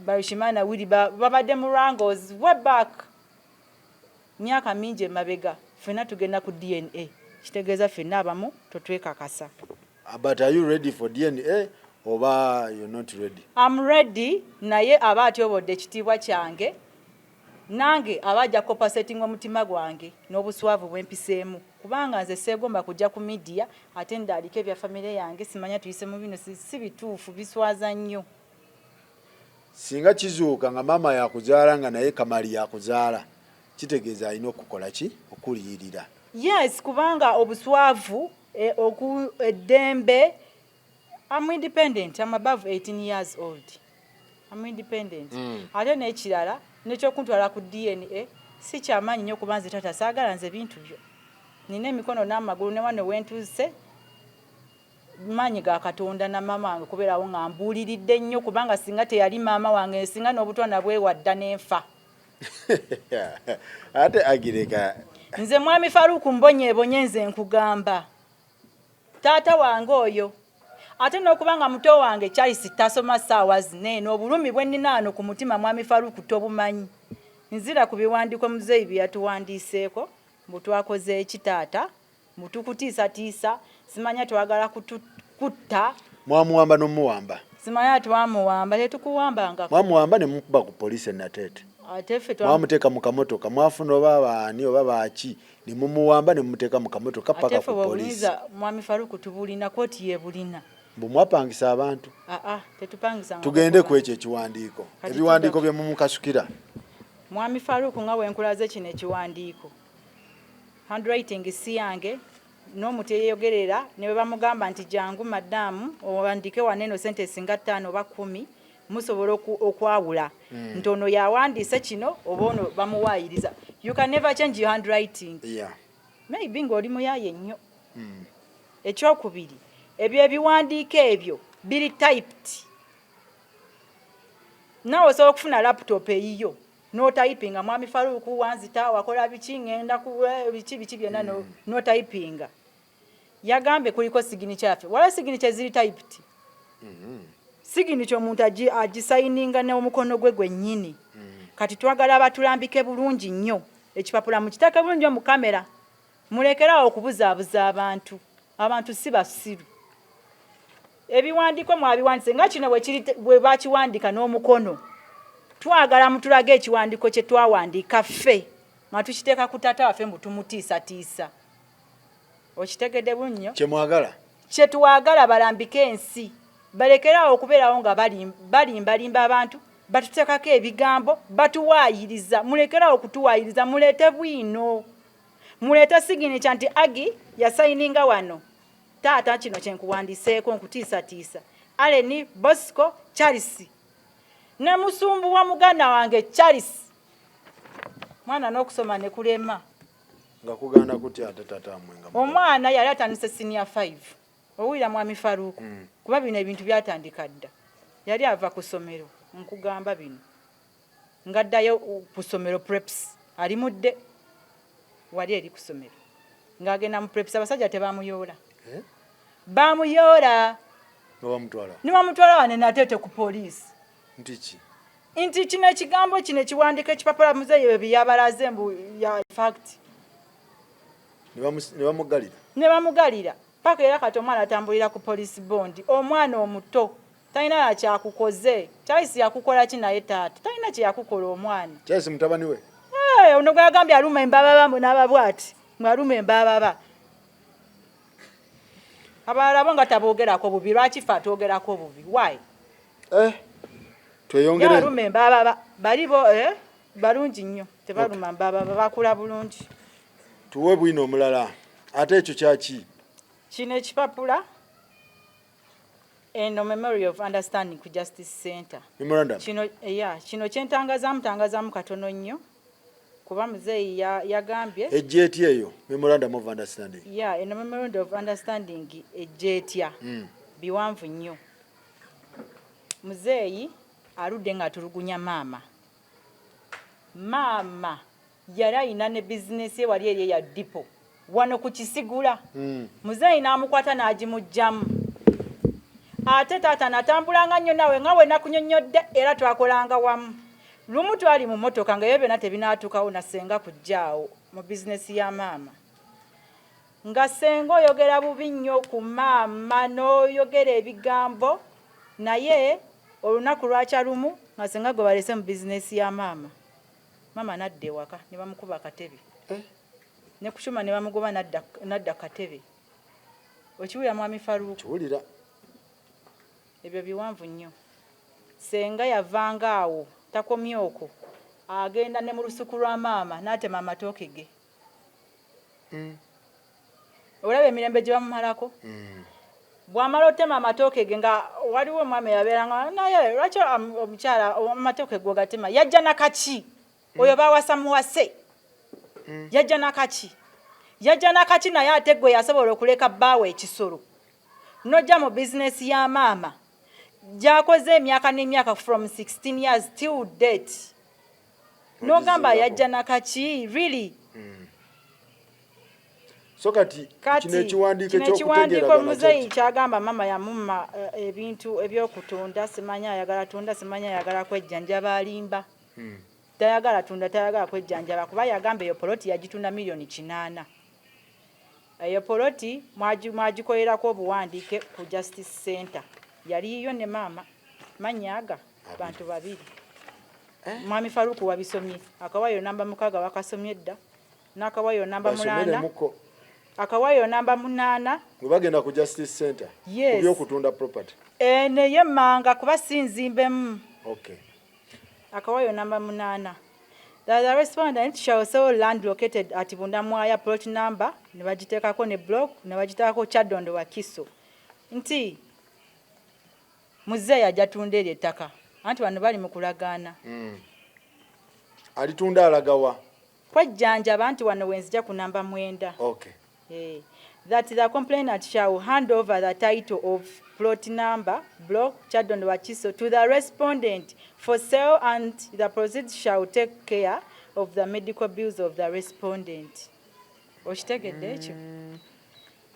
Barushimana Wiriba babadde mu Wrangles way back myaka mingi emabega ffenna tugenda ku DNA kitegeeza ffenna abamu totwekakasa. But are you ready for DNA oba you're not ready? I'm ready naye aba atyobodde ekitiibwa kyange nange abajja kopasetinga omutima gwange n'obuswavu bw'empiseemu kubanga nze seegomba kujja ku media ate ndaalika ebya famire yange simanya tuyise mu bino si bituufu biswaza nnyo. Singa kizuuka nga maama yakuzaala nga naye Kamaali yakuzaala kitegeeza alina okukola ki? Okuliyirira. Yes, kubanga obuswavu eddembe. I'm independent. I'm above 18 years old. I'm independent. Ate n'ekirala n'ekyokuntwala ku DNA si kyamaanyi nnyo kuba nze taata saagala nze bintu byo. Nina emikono n'amagulu ne wano wentuuse maanyi ga Katonda na maama wange kubeerawo nga mbuuliridde nnyo kubanga singa teyali maama wange singa n'obutwana bwewadda n'enfa. Ate Agireka. Nze Mwami Faruku mbonyeebonye nze nkugamba. Taata wange oyo. Ate n'okubanga muto wange Charles tasoma ssaawa zine n'obulumi bwe nnina wano ku mutima Mwami Faruku tobumanyi. Nzira ku biwandiiko muzeeyi bye yatuwandiiseeko mbu twakoze ekitaata mutukutiisatiisa simanya twagala kutta. Mwamuwamba n'omuwamba. Simanya twamuwamba tetukuwambanga. Mwamuwamba ne mukuba ku poliisi e Nateete. ate ffe mwamuteeka mu kamotoka mwafuna oba baani oba baaki ne mumuwamba ne mumuteeka mu kamotoka paka ku poliisi. Mwami Faruku tubulina kooti yebulina mbu mwapangisa abantu tetupangisa. Tugende ku ekyo ekiwandiiko ebiwandiiko bye mumukasukira. Mwami Faruku nga wenkulaze kino ekiwandiiko handwriting si yange n'omuti eyeyogerera ne bwe bamugamba nti jangu maddamu owandike waneno sentence nga 5 oba 10 musobola okwawula ntono yawandiise kino oba ono bamuwaayiriza. You can never change your handwriting. Maybe ng'oli muyaye nnyo. Ekyokubiri ebyo ebiwandiiko ebyo biri typed. Nawe osobola okufuna laptop eyiyo no typing Mwami Faruku wanzita wakola biki ngenda ku biki byonna no typing. Yagambe kuliko signature yaffe wala signature ziri typed. Signature omuntu agisayininga n'omukono gwe gwennyini. Kati twagala abatulambike bulungi nnyo ekipapula mukiteeke bulungi mu kamera mulekerawo okubuzaabuza abantu si basiru. Ebiwandiiko mwabiwandise nga kino bwe bakiwandika n'omukono twagala mutulage ekiwandiiko kye twawandiika ffe nga tukiteeka ku taata waffe mbu tumutiisatiisa. Okitegedde bunnyo kye mwagala kye twagala balambike ensi balekerawo okubeerawo nga balimbalimba abantu batuteekako ebigambo batuwaayiriza. Mulekerawo okutuwaayiriza muleete bwino muleete signature nti Agi yasayininga wano taata kino kyenkuwandiseeko nkutiisatiisa Aleni Bosco Charles ne musumbu wa muganda wange Charles mwana n'okusoma ne kulema nga kuganda kutya tata mwenga omwana yali atandise senior 5 owulira Mwami Faruku kuba bino ebintu byatandika dda yali ava ku ssomero nkugamba bino ngaddayo ku ssomero preps ali mudde wali eri ku ssomero ng'agenda mu preps abasajja tebamuyoola bamuyoola nibamutwala wane nateete ku poliisi nti kino ekigambo kino ekiwandiiko ekipapula muzeeyi byabalaze mbu ya fact ne bamugalira paka era kati omwana atambulira ku police bond. Omwana omuto talina kyakukoze. Charles yakukola ki naye taata talina kye yakukola omwana. Charles mutabani we ono gwe yagambye aluma embababa n'ababwati mwaluma embababa abalala bo nga taboogerako bubi lwaki fe atoogerako bubi why tweyongere aluma embababa balibo balungi nnyo tebaluma mbababa bakula bulungi. Tuwe bwino omulala ate ekyo kyaki kino ekipapula eno Memory of Understanding ku Justice Center memorandum kino kyentangazaamu katono nnyo kuba muzeeyi yagambye ejjeeti eyo Memorandum of Understanding eno Memorandum of Understanding ejjeetya biwanvu nnyo. Muzeeyi aludde nga atulugunya maama yali ayina ne bizinesi ye wali eri ya dipo wano ku Kisigula. Muzeeyi n'amukwata n'agimugjamu ate taata natambulanga nnyo nawe nga we nakunyonnyodde era twakolanga wamu. Lumu twali mu motoka nga byonna tebinaatukawo na senga kujjaawo mu bizinesi ya maama nga senga oyogera bubi nnyo ku maama n'oyogera ebigambo naye olunaku lwakya lumu nga senga gwe balese mu bizinesi ya maama nadda ewaka ne bamukuba akatebe ne kucuma ne bamugoba nadda katebe. Okiwulira Mwami Faruku? Kiwulira. Ebyo biwanvu nnyo. Senga yavanga awo takomye okwo agenda ne mu lusuku lwa maama n'atema amatooke ge. Olaba emirembe gye bamumalako? Bw'amala otema amatooke ge nga waliwo omwami yabeeranga naye lwaki omukyala amatooke go gatema yajja nakaki oyo bawasa muwase yajja nakaki naye ate gwe yasobola okuleka bbaawe ekisolo nojja mu bizinesi ya maama gyakoze emyaka n'emyaka from 16 years till date nogamba yajja nakaki really. So kati kino ekiwandiiko muzeeyi kyagamba mama yamumma ebintu ebyokutunda simanya ayagala tunda simanya ayagala kwejjanjaba alimba tayagala tunda tayagala kwejjanjaba kuba yagamba eyo poloti yagitunda $8,000,000. Eyo poloti mwagikolerako obuwandiike ku Justice Center yaliyo ne maama manyaga bantu babiri Mwami Faruku wabisomye. Akawayo namba 6 wakasomye dda. N'akawayo namba 8. Akawayo namba 8. Mwe bagenda ku Justice Center. Yes. Kubyo kutunda property. Neye manga kuba sinzimbemu. Okay. Akawayo namba 8. The respondent shall sell land located at Bundamwaya plot number ne bagitekako ne block ne bagitekako Kyadondo Wakiso. Nti muzeeyi ajatunda eryo ettaka. Anti bano bali mu kulagaana. Alitunda alagawa. Kwajjanja anti wano wenzija ku namba 9. Okay. That the complainant shall hand over the title of plot number, block, Kyadondo Wakiso to the respondent for sale, and the proceeds shall take care of the medical bills of the respondent. Okitegedde ekyo?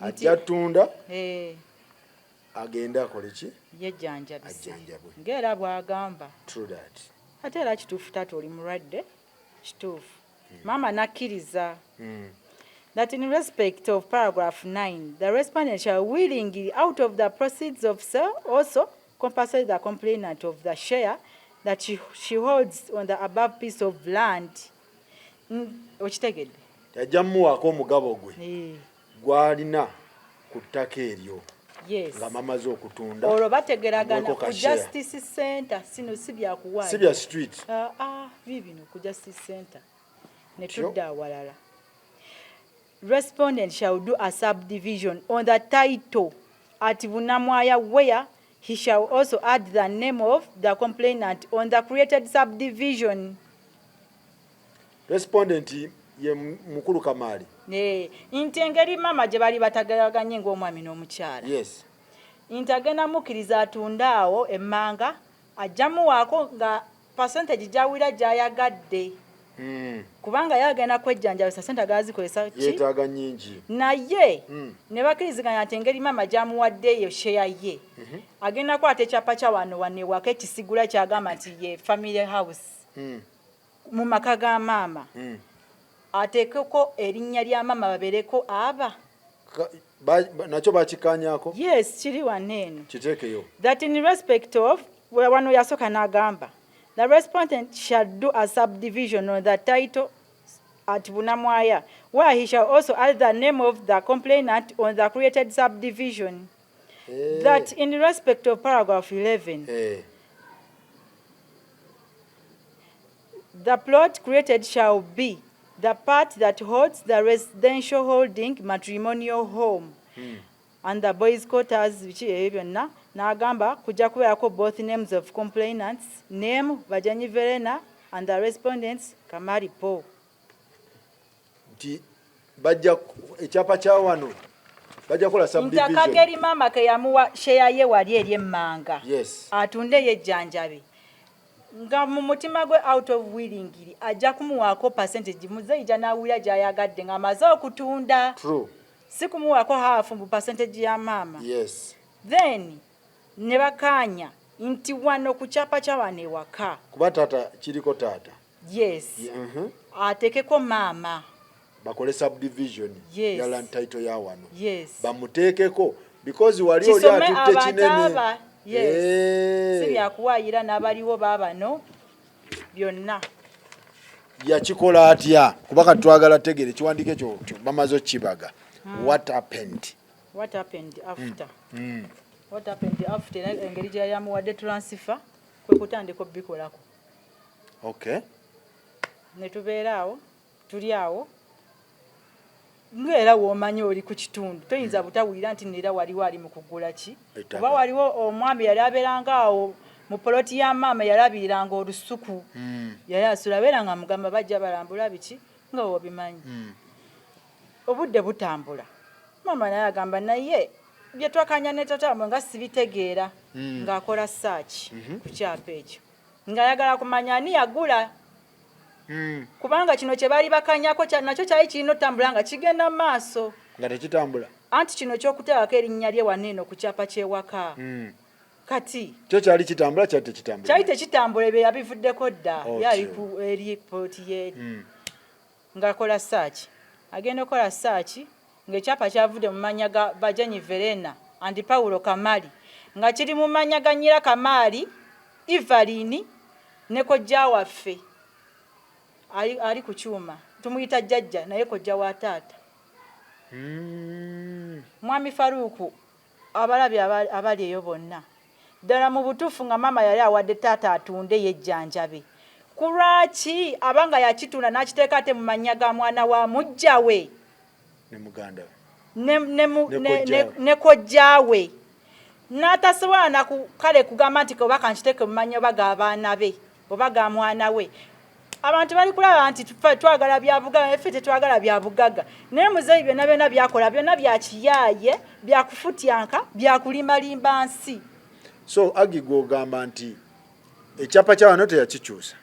Ajatunda. Agenda akole ki? Yejjanjabise. Ng'era bw'agamba. True that. Ate era kituufu taata oli mulwadde. Kituufu. Mama nakkiriza. That in respect of paragraph 9, the respondent shall willingly, out of the proceeds of sale, also compensate the complainant of the share that she holds on the above piece of land. Okitegedde? Yajjamuwaako omugabo gwe. Gwalina ku ttaka eryo. Yes. Nga mamaze okutunda. Olwo bategeragana ku Justice Center. Sino si byakuwaayo. Si bya street. Bibino ku Justice Center. Ne tudda awalala. Respondent shall do a subdivision on the title at Bunamwaya, where he shall also add the name of the complainant on the created subdivision. Respondent ye mukulu Kamali. Nti engeri mama gye bali batageraganye ng'omwami n'omukyala. Yes. Nti agenda mukkiriza atunda awo emmanga ajjamuwaako nga percentage gyawira gy'ayagadde. Kubanga yagenda kwejjanjabisa sente gazikozesa ki? Yeetaaga nnyingi. Naye ne bakkiriziganya nti engeri mama gy'amuwaddeeyo share ye. Agenda kwata ekyapa kya wano waka ekisigula kyagamba nti ye family house. Mu maka ga maama. Ateekeko erinnya lya maama babeereko aba. Nakyo bakikaanyaako? Yes, kiri waneeno. Kiteekeyo. That in respect of, wano yasooka n'agamba, the respondent shall do a subdivision on the title at Bunamwaya, where he shall also add the name of the complainant on the created subdivision. That in respect of paragraph 11, the plot created shall be the part that holds the residential holding matrimonial home and the boys' quarters, which is byonna. N'agamba kujja kubeerako both names of complainants, name Bajanyi Verena and the respondents Kamali Paul. Nti bajja ekyapa kya wano bajja kola subdivision. Nti Akageri mama ke yamuwa share ye wali eri emmanga. Yes. Atunde yejjanjabe. Nga mu mutima gwe out of willingly ajja kumuwaako percentage muzeeyi n'awulira gy'ayagadde ng'amaze okutunda. True. Si kumuwaako half mu percentage ya mama. Yes. Then ne bakaanya nti wano ku kyapa kya wano ewaka. Kuba taata kiriko taata. Yes. Ateekeko maama. Bakole subdivision. Yes. Ya land title ya wano. Yes. Bamuteekeko because wali oli atutte kinene. Yes. Si byakuwaayira n'abaliwo baabano byonna. Yakikola atya? Kuba katwagala tegere kiwandiike ekyo bamaze okkibaga. What happened? What happened after? What happened after engeri gye yamuwadde transfer kwe kutandika obbikolako. Okay. Ne tubeera awo, tuli awo. Ng'era w'omanyi oli ku kitundu toyinza butawulira nti neera waliwo ali mu kugula ki. Oba waliwo omwami yali abeeranga awo mu poloti ya maama yalabiriranga olusuku. Yali asula beeranga mugamba bajja balambula biki nga wobimanyi. Obudde butambula. Maama naye agamba naye bye twakanya ne tata nga sibitegeera ng'akola search ku kyapa ekyo. Ng'ayagala kumanya ani yagula. Kubanga kino kye baali bakanyako nakyo kyali kirina otambula nga kigenda mu maaso. Nga tekitambula. Anti kino ky'okuteekako erinnya lye waneeno ku kyapa ky'ewaka. Kati kyo kyali kitambula kyali tekitambula. Kyali tekitambula ebyo yabivuddeko dda. Yali ku eri poloti yeeri. Ng'akola search. Agenda okukola search ng'ekyapa kyavudde mu manya ga Bajanyi Verena and Paulo Kamali nga kiri mu manya ga nnyira Kamali, Evaline ne kojja waffe ali ku kyuma tumuyita jjajja naye kojja wa taata mwami Faruku abalabi abali eyo bonna ddala mu butuufu nga mama yali awadde taata atunde yejjanjabe kulwaki abanga yakitunda n'akiteeka ate mu mannya ga mwana wa mujja we ne muganda ne kojja we n'atasobola na kale kugamba nti oba kankiteeke mu mannya oba g'abaana be oba ga mwana we abantu bali kulaba nti twagala bya bugagga ffe tetwagala bya bugagga naye muzeeyi byonna byakola byonna bya kiyaaye bya kufutyanka bya kulimbalimba nsi. So Agigo gamba nti ekyapa kya wano teyakikyusa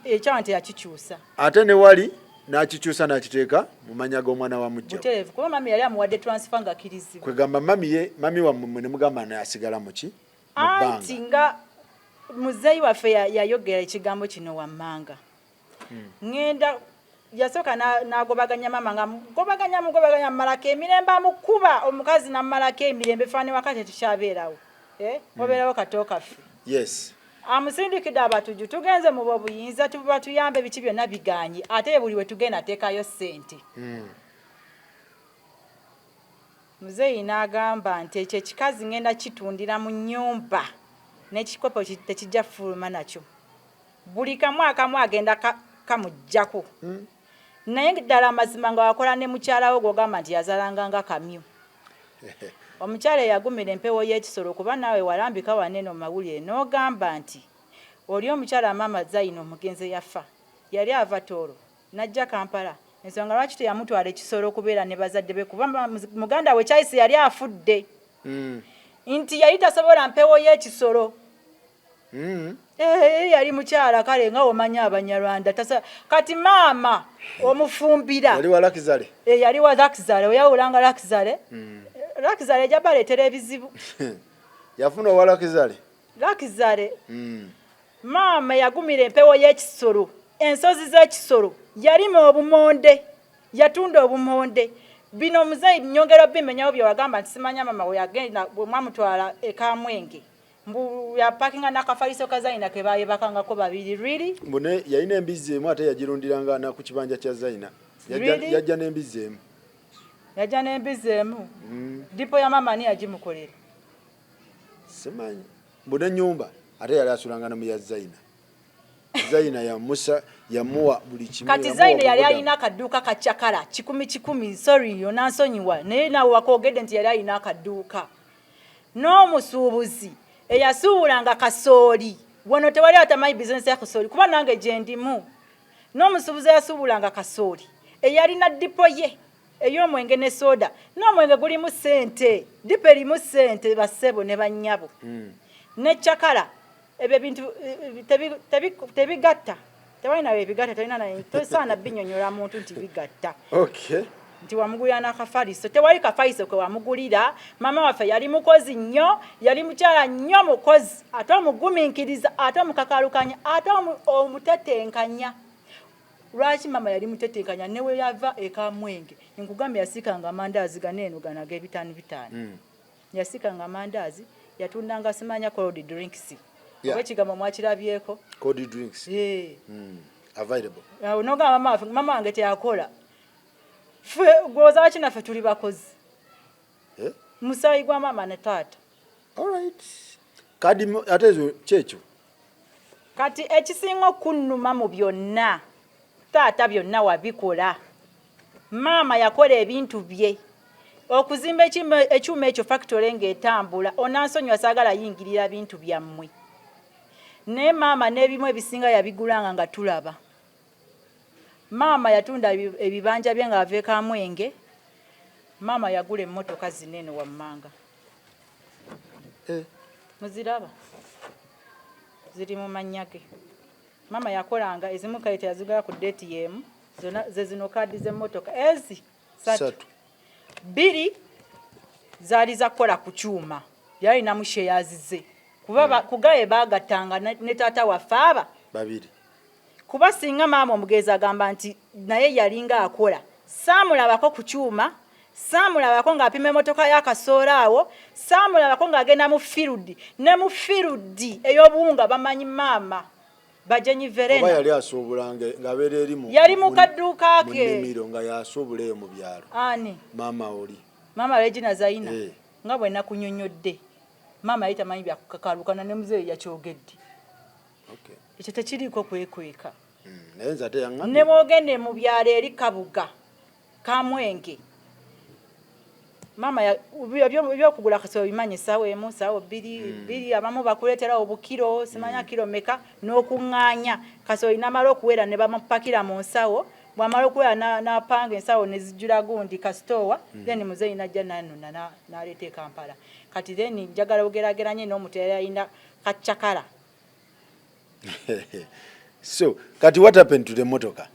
ekyawa teyakikyusa ate ne wali n'akikyusa n'akiteeka mu manya g'omwana wa mujja butereevu kuba mami yali amuwadde transfer nga kirizibwa kwegamba mami wammwe ne mugamba n'asigala muki anti nga muzeeyi waffe yayogera ekigambo kino wammanga ngenda yasooka n'agobaganya mama nga mugobaganya mumalako emirembe amukuba omukazi namumalako emirembe faane wakati tukyabeerawo obeerawo kato kaffe yes amusindikidde abatuju tugenze mu bobuyinza tuba tuyambe biki byonna biganye ate buli we tugenda teekayo ssente muzeeyi n'agamba nti ekyo ekikazi ngenda kitundira mu nnyumba n'ekikopo tekijja fuluma nakyo buli kamu akamu agenda kamujjako naye ddala amazima nga wakola ne mukyalawo gw'ogamba nti yazalanga nga kamyu omukyala eyagumira empewo y'ekisolo kuba naawe walambika wanene mu mawulire n'ogamba nti oli omukyala maama Zaina omugenzi yafa yali ava Tooro n'ajja Kampala ensonga lwaki teyamutwala ekisolo okubeera ne bazadde be kuba muganda we Kyayisi yali afudde nti yali tasobola mpewo y'ekisolo yali mukyala kale nga omanya Abanyarwanda kati maama omufumbira yali wa Lakizale oyawulanga Lakizale ejja baleetera ebizibu yafuna owa Lakizale maama yagumira empewo y'ekisolo ensozi z'ekisolo yalima obumonde yatunda obumonde bino muzeeyi nyongera bimenyawo bye wagamba nti simanya mama we yagenda bwe mwamutwala ekamwenge mbu yapakinga n'akafaliso ka Zaina ke baayebakangako babiri really mbune yalina embizzi emu ate yagirundiranga na ku kibanja kya Zaina yajja n'embizzi emu dipo ya mama ani yagimukolera simanyi mbune nyumba ate yali asulanga namu ya Zaina yamuwa buli kimu kati Zaina yali alina akaduuka kacyakala 10 sorry yonansonyiwa naye nawe wakogedde nti yali alina akaduuka n'omusuubuzi eyasuubulanga kasooli wano tewali atamanyi bizinesi ya kasooli kuba nange gye ndimu n'omusuubuzi eyasuubulanga kasooli eyalina dipo ye ey'omwenge ne soda n'omwenge gulimu ssente dipo erimu ssente bassebo ne bannyabo n'ekyakala ebyo bintu tebigatta tewalina bebigatta tolina naye tosaana binyonyola muntu nti bigatta nti wamugulira n'akafaliso tewali kafaliso kwe wamugulira mama waffe yali mukozi nnyo yali mukyala nnyo mukozi ate omugumiikiriza ate omukakalukanya ate omutetenkanya lwaki mama yali mutetenkanya newe yava ekamwenge nkugambye yasikanga amandaazi ganeeno ganaga ebitaano yasikanga amandaazi yatundanga simanya cold drinks oba ekigambo mwakirabyeko cold drinks available nogamba mama wange teyakola ffe gwoza waki naffe tuli bakozi musayi gwa mama ne taata kadi ate ezo kyekyo kati ekisinga okunnuma mu byonna taata byonna wabikola maama yakola ebintu bye okuzimba ekyuma ekyo factory ng'etambula onansonyiwa saagala yingirira bintu byammwe naye maama n'ebimu ebisinga yabigulanga nga tulaba maama yatunda ebibanja bye nga ava ekamwenge maama yagula emmotoka zinene wammanga muziraba ziri mu mannya ge maama yakolanga ezimu kale teyazigula ku ATM zona ze zino kaadi z'emmotoka ezi 3 2 zaali zakola ku kyuma yalina musheyazize kuba kugaye bagatanga ne taata waffe aba babiri kuba singa maama omugezi agamba nti naye yalinga akola saamulabako ku kyuma saamulabako ng'apima emmotoka y'akasoola awo saamulabako ng'agenda mu firudi ne mu firudi ey'obuwunga bamanyi maama Bajenyi oba Verena yali asuubulanga ng'abeera eri yali mu kadduuka ke nnimiro nga yasuubula eyo mu byalo ani maama oli Mama Regina Zaina Eh. nga bwe nakunyonyodde mama yali tamanyi byakukakaalukana ne muzeeyi yakyogedde okay. ekyo tekiriiko kwekweka naye nze ate yaŋŋambye ne bwogende mu byalo eri Kabuga Kamwenge mama byokugula kasobo bimanyi essaawa emu essaawa bbiri abamu bakuleetera obukiro simanya kiro meka n'okuŋŋaanya kasobo inamala okuwera ne bamupakira mu nsawo bw'amala okuwera n'apanga ensawo ne zijjula gundi kasitoowa then muzeeyi najja nanona n'aleeta e Kampala kati then njagala ogerageranye n'omuteera yalina kaccakala so kati what happened to the motoka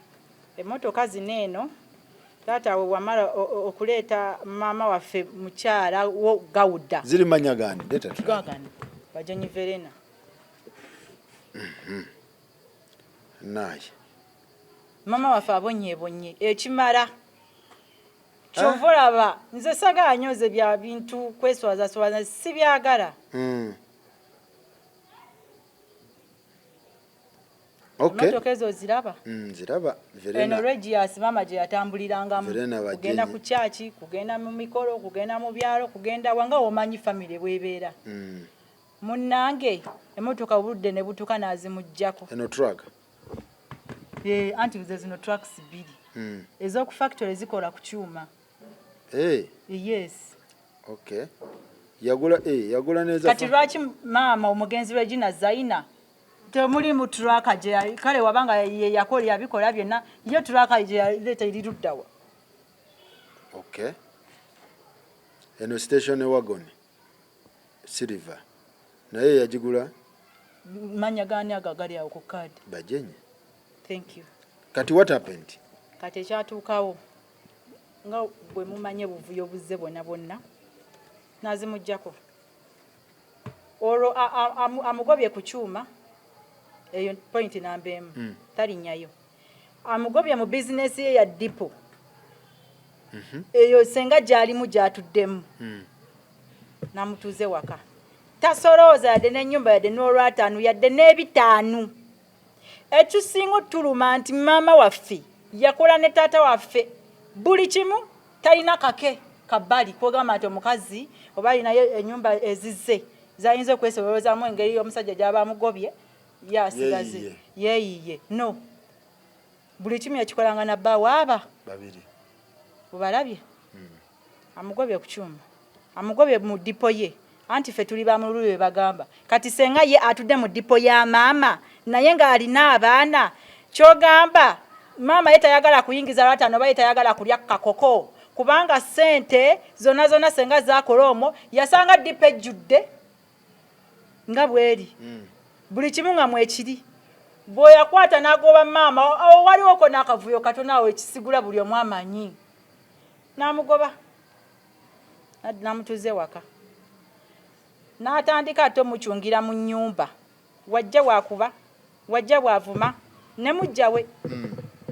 emmotoka zino eno taata we wamala okuleeta maama waffe mukyala wo Gawuda ziri manya gani gagani Bajenyi Verena naye mama waffe abonyeebonye ekimala kyova olaba nze sagala nyoze bya bintu kweswazaswaza si byagala okay. emmotoka ezo ziraba nziraba eno Regius mama gye yatambulirangamu Verena Bajenyi. kugenda ku kyaki kugenda mu mikolo kugenda mu byalo kugenda wanga omanyi famire bwebeera munnange emmotoka obudde ne butuka n'azimuggyako eno truck anti nze zino trucks bbiri ez'oku factory zikola ku kyuma yes okay. yagula neza kati lwaki maama omugenzi Regina Zaina temuli mu turaka gye kale wabanga ye yakola yabikola byonna ye turaka gye yaleeta eri luddawa okay. eno station wagon silver naye yagigula manya gani agagali awo ku kaadi Bajenyi. thank you kati what happened kati ekyatuukawo nga bwe mumanye buvuyo buzze bonna n'azimuggyako olwo amugobye ku kyuma eyo point namba emu talinnyayo amugobye mu bizinesi ye ya dipo eyo senga gy'alimu gy'atuddemu n'amutuuze waka tasolooza yadde n'ennyumba yadde n'olwataanu yadde n'ebitaanu ekisinga otuluma nti maama waffe yakola ne taata waffe buli kimu talina kake kabbali kwogamba nti omukazi oba alinayo ennyumba ezizze zayinza okwesobolozaamu engeri y'omusajja gy'aba amugobye yasigaze yeeyiye no buli kimu yakikolanga na bba waaba babiri obalabye amugobye ku kyuma amugobye mu dipo ye anti ffe tuli bamululu be bagamba kati senga ye atudde mu dipo ya maama naye ng'alina abaana kyogamba maama ye tayagala kuyingiza lwataano oba ye tayagala kulya kakoko kubanga ssente zonna senga zaakola omwo yasanga dipo ejjudde nga bweri buli kimu nga mwekiri bw'oyakwata n'agoba maama waliwoko n'akavuyo katono awo ekisigula buli omu amanyi n'amugoba n'amutuuze waka n'atandika ate omukyungira mu nnyumba wajja bwakuba wajja bwavuma ne mujjawe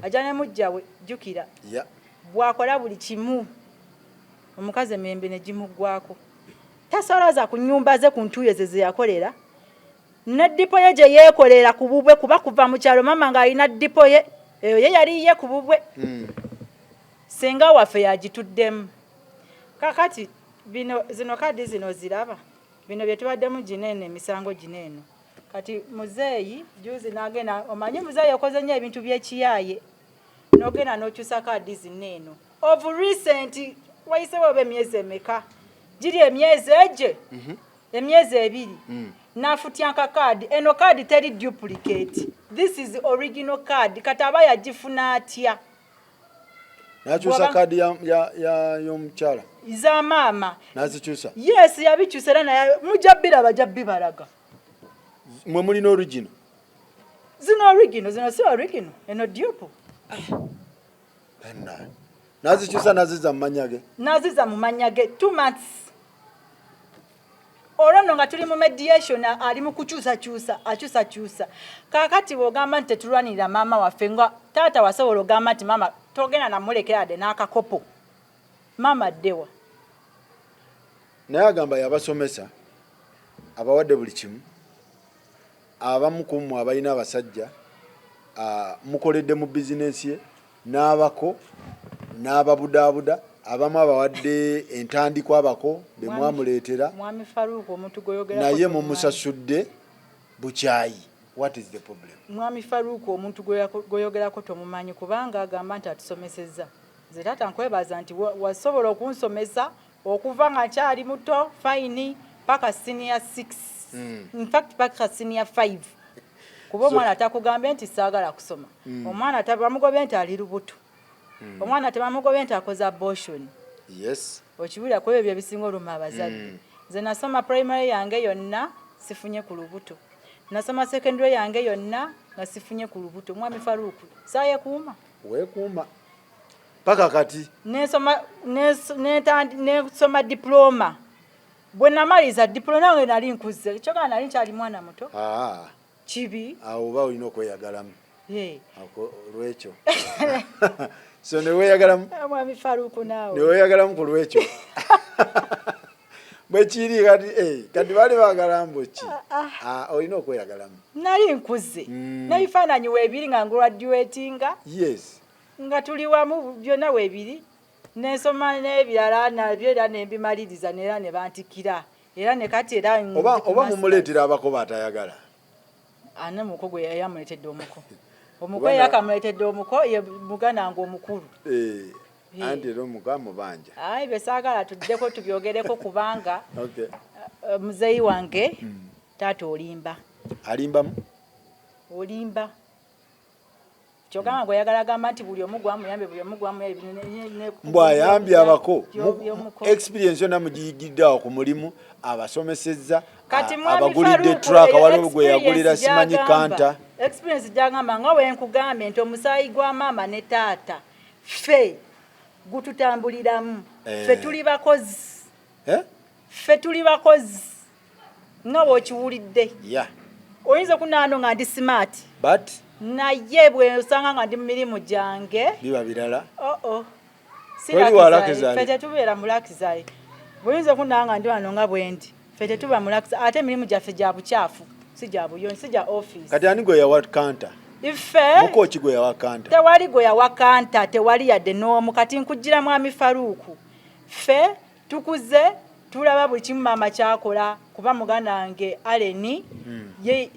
ajja ne mujjawe jjukira bwakola buli kimu omukazi emiyembe ne gimuggwako tasolooza ku nnyumba ze ku ntuuyo ze yakolera ne dipo ye gye yeekolera ku bubwe kuba kuva mu kyalo mama ng'alina dipo ye eyo ye yali ye ku bubwe senga waffe yagituddemu kakati zino kaadi zino ziraba bino bye tubaddemu gineeno emisango gineeno kati muzeeyi juzi n'agenda omanyi muzeeyi okoze nnyo ebintu by'ekiyaaye n'ogenda n'okyusa kaadi zineeno of recent wayisewo oba emyezi emeka giri emyezi egye emyezi ebiri n'afutyanka kaadi eno kaadi teri duplicate this is original card kati aba yagifuna atya n'akyusa kaadi y'omukyala za maama n'azikyusa yes yabikyusa era naye mujja biraba jja bibalaga mwe mulina origino zino original zino si original eno dupe n'azikyusa n'aziza mu manya ge n'aziza mu manya ge 2 months olwo nno nga tuli mu mediation ali mu kukyusakyusa akyusakyusa kaakati bw'ogamba nti tetulwanirira maama waffe nga taata wasobola ogamba nti maama togenda namulekera dde n'akakopo maama ddewa naye agamba yabasomesa abawadde buli kimu abamu ku mmwe abalina abasajja mukoledde mu bizinesi ye n'abako n'ababudaabuda abamu abawadde entandikwa abako be mwamuleetera Mwami Farouk omuntu goyogera naye mumusasudde bukyayi. What is the problem? Mwami Farouk omuntu goyogerako tomumanyi kubanga agamba nti atusomesezza. Nze taata nkwebaza nti wasobola okunsomesa okuva nga nkyali muto fine paka senior 6. In fact paka senior 5. Kuba omwana atakugambe nti saagala kusoma. Omwana tabamugobe nti ali lubuto. Omwana tabamugobe nti akoze abortion. Yes. Okiwulira ku ebyo ebisinga oluma abazadde. Nze nasoma primary yange yonna sifunye ku lubuto. Nasoma secondary yange yonna nga sifunye ku lubuto. Mwami Farouk saaye kuuma. Weekuuma. Paka kati. Nesoma diploma. Bwe namaliza diploma nange nali nkuze. Kyokka nali nkyali mwana muto. Kibi. Awo oba olina okweyagalamu. Olwekyo. So ne weeyagalamu. Mwami Farouk naawe. Ne weeyagalamu ku lwekyo. Bwe kiri kati baali baagala mbuki. Olina okweyagalamu. Nali nkuze. N'ebifaananyi weebiri nga graduatinga. Yes. Nga tuli wamu byonna weebiri. Nensoma n'ebirala nabyo era nembimaliriza neera ne bantikira. Era ne kati era oba mumuleetera abako batayagala. Ana muko gwe yamuleetedde omuko. Omuko yakamuleetedde omuko ye mugana ngo omukulu. Anti ero mugamu banja. Besaagala tuddeko tubyogereko kubanga muzeyi wange taata olimba. Alimbamu? Olimba. Kyogamba gwe yagala gamba nti buli omu gwamuyambe buli omu gwamuyambe. Mbw ayambye abako. Experience yonna mugiyigiddeawo ku mulimu abasomesezza abagulidde truck waliwo gwe yagulira simanyi kanta. Experience gyagamba nga wenkugambe nti omusaayi gwa maama ne taata ffe gututambuliramu. Ffe tuli bakozi. Ffe tuli bakozi. Nga bw'okiwulidde. Oyinza okunaano nga ndi smart. But naye bwe osanga nga ndi mu mirimu gyange biba birala. Ffe tetubeera mu Lakizale. Bw'oyinza okunaanga nga ndi wano nga bwendi. Ffe tetuba mu Lakizale. Ate emirimu gyaffe gya bukyafu. Si gya buyonjo, si gya office. Kati ani gwe yawa kanta? Ife mukoki gwe yawa kanta. Tewali gwe yawa kanta, tewali yadde n'omu. Kati nkujjira Mwami Farouk. Ffe tukuze tulaba buli kimu maama kyakola kuba muganda wange Aleni ye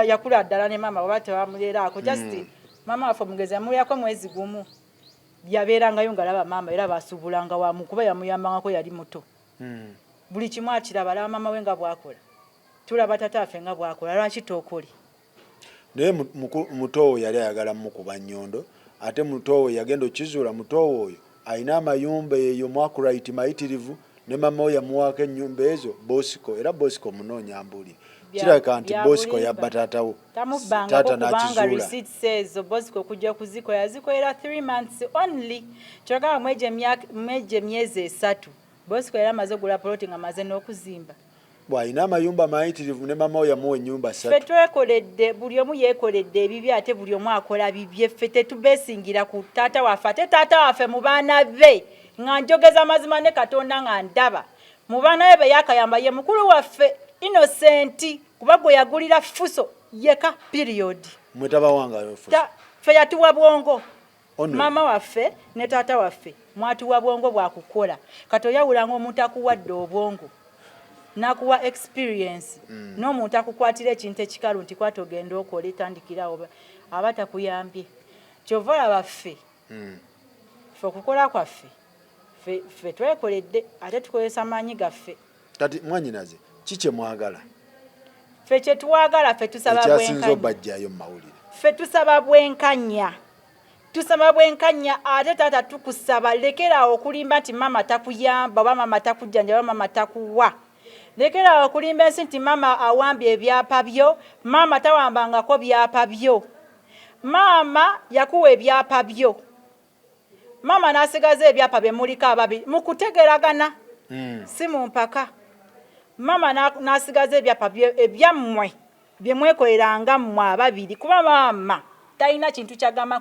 yakula ddala ne maama baba tebamuleeraako. Just maama waffe omugezi yamulirako mwezi gumu. Yabeerangayo ngalaba maama era basuubulanga wamu kuba yamuyambangako yali muto. Buli kimu akiraba alaba maama we nga bwakola. Tulaba tataffe nga bwakola. Lwaki tookoli? Naye mutowo yali ayagala mukuba nnyondo ate mutowo yagenda okizuula mutowo oyo alina amayumba eyo mwakurayiti mayitirivu ne mama we yamuwaako ennyumba ezo Bosco era Bosco munoonya mbuli kirabika nti Bosco yabba taatawo taata n'akizuula. Receipts ezo Bosco kujja kuzikola yazikoera 3 months only. Kyokka mweje myezi 3 Bosco era amaze ogula ploti nga amaze n'okuzimba. Bw'alina amayumba mayitirivu ne mama we yamuwa ennyumba 3. Ffe twekoledde buli omu yeekoledde ebibi ate buli omu akola bibye. Ffe tetubeesingira ku taata waffe ate taata waffe mu baana be nga njogeza mazima ne Katonda nga ndaba mu baana be yakayamba ye mukulu waffe Innocent kuba gwe yagulira Fuso yeka period. Mwetaba wangayo Fuso. Ffe yatuwa bwongo. Mama waffe ne taata waffe mwatuwa bwongo bwa kukola. Kati oyawulanga omuntu akuwadde obwongo nakuwa experience n'omuntu akukwatira ekintu ekikalu nti kwata ogenda okola etandikirawo aba takuyambye. Kyova olaba ffe ffe okukola kwaffe ffe twekoledde ate tukozesa amaanyi gaffe. Kati mwanyinaze kikye mwagala? Ffe kye twagala ffe tusaba bwenkanya. Ekyasinze obajjayo mu mawulire. Ffe tusaba bwenkanya. Tusaba bwenkanya ate taata tukusaba lekerawo okulimba nti mama takuyamba oba mama takujjanja oba mama takuwa. Lekerawo okulimba ensi nti mama awambye ebyapa byo, mama tawambangako byapa byo. Mama yakuwa ebyapa byo. Mama nasigaza ebyapa bye muliko ababiri mukutegeragana. Si mu mpaka. Mama nasigaza ebyapa ebyammwe bye mwekoleranga mmwe ababiri kuba mama talina kintu kyagamba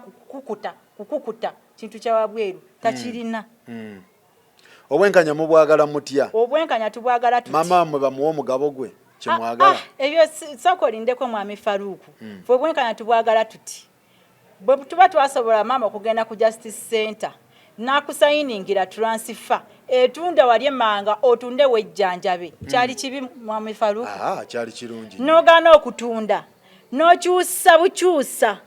kukukuta kintu kya wabweru takirina. Obwenkanya mubwagala mutya? Obwenkanya tubwagala tutya? Mama mwe bamuwa omugabo gwe kyemwagala ebyo soko lindeko mwami Faruku fwe bwenkana tubwagala tuti bwe tuba twasobola mama okugenda ku Justice Center nakusayiningira transfer etunda wali emanga otunde wejjanjabe kyali kibi mwami Faruku kyali kirungi nogana okutunda nokyusa bukyusa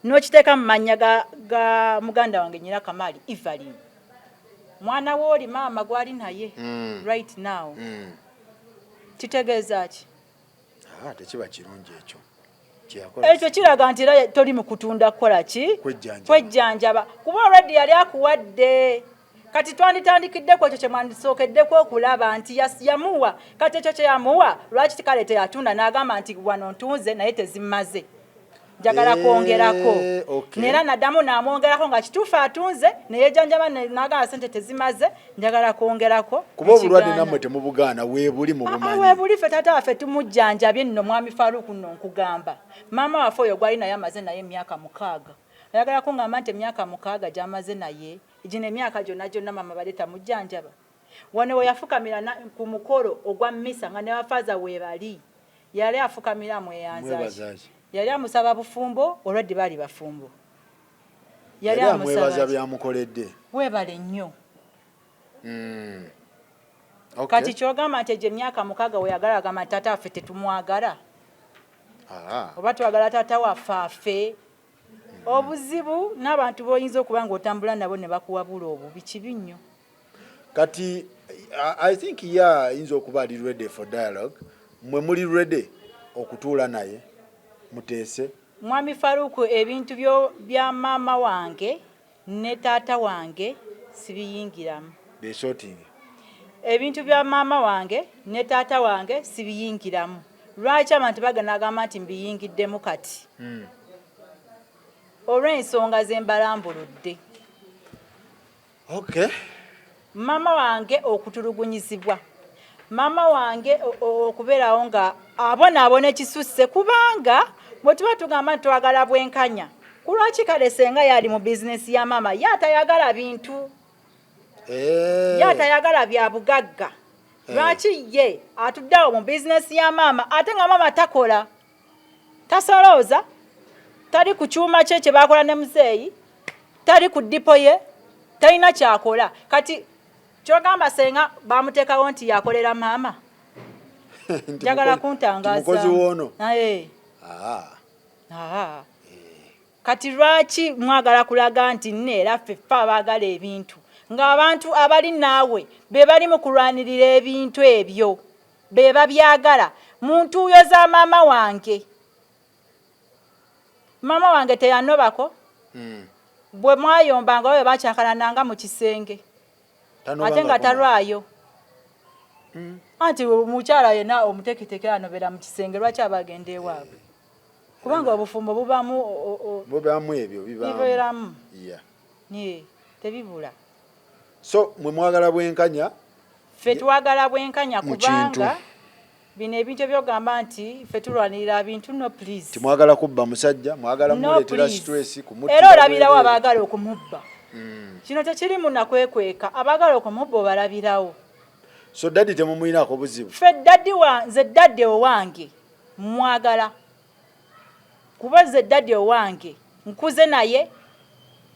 nokiteka mu manya ga muganda wange nyina Kamali Evelyn mwana woli mama gwali naye right now kitegeeza ki tekiba kirungi ekyo kiraga nti era toli mu kutunda kukola ki kwejjanjaba kuba already yali akuwadde kati twanditandikidde ku ekyo kye mwandisookeddeko okulaba nti yamuwa kati ekyo kye yamuwa lwaki kale teyatunda n'agamba nti wano ntunze naye tezimaze njagala kwongerako neera naddamu n'amwongerako nga kituufu atunze neyejjanjaba n'agamba sente tezimaze njagala kwongerako kuba obulwadde nammwe temubugaana weebuli mubumanyi weebuli ffe taata waffe tumujjanjabye nno mwami Faruku nno nkugamba maama waffe oyo gwali naye amaze naye emyaka 6 ayagala kungamba nti emyaka 6 gy'amaze naye gino emyaka gyonna mama bale tamujjanjaba wano we yafukamira ku mukolo ogwa mmisa nga ne bafaaza weebali yali afukamira mweyanzaaki yali amusaba bufumbo olwadde baali bafumbo yali amwebaza byamukoledde weebale nnyo kati kyogamba nti egyo emyaka 6 weyagala agamba nti taata waffe tetumwagala oba twagala taata waffe afe obuzibu n'abantu boyinza okuba nga otambula nabo ne bakuwabula obubi kibi nnyo kati I think ayinza okuba ali ready for dialogue mwe muli ready okutuula naye muteese mwami Faruku ebintu bya maama wange ne taata wange sibiyingiramu ebintu bya maama wange ne taata wange sibiyingiramu lwaki abantu bagamba nti mbiyingiddemu kati olw'ensonga zembalambuludde maama wange okutulugunyizibwa maama wange okubeerawo nga abonaabona ekisusse kubanga bwe tuba tugamba nti twagala bwenkanya kulwaki kale senga yali mu bizinesi ya maama yatayagala bintu yatayagala bya bugagga lwaki ye atuddeawo mu bizinesi ya maama ate nga maama takola tasolooza tali ku kyuma kye kye bakola ne muzeeyi tali ku dipo ye talina kyakola kati kyogamba senga bamuteekawo nti yakolera maama njagala kuntangaza mukozi woono kati lwaki mwagala kulaga nti neera ffe abaagala ebintu ng'abantu abali naawe be bali mu kulwanirira ebintu ebyo be babyagala mu ntuuyo za maama wange teyanobako bwe mwayombanga we bakyakalananga mu kisenge ate nga talwayo anti omukyala yena omuteketeke anobera mu kisenge lwaki abagenda ewaabwe kubanga obufumbo bubamu ebyo bibeeramu tebibula so mwe mwagala bwenkanya ffe twagala bwenkanya kubanga bino ebintu byogamba nti ffe tulwanirira bintu no please timwagala kubba musajja mwagala muleetera stress era olabirawo abaagala okumubba kino tekirimu nakwekweka abaagala okumubba obalabirawo so daddy temumuyinako buzibu ffe nze daddy owange mwagala kuba nze daddy owange nkuze naye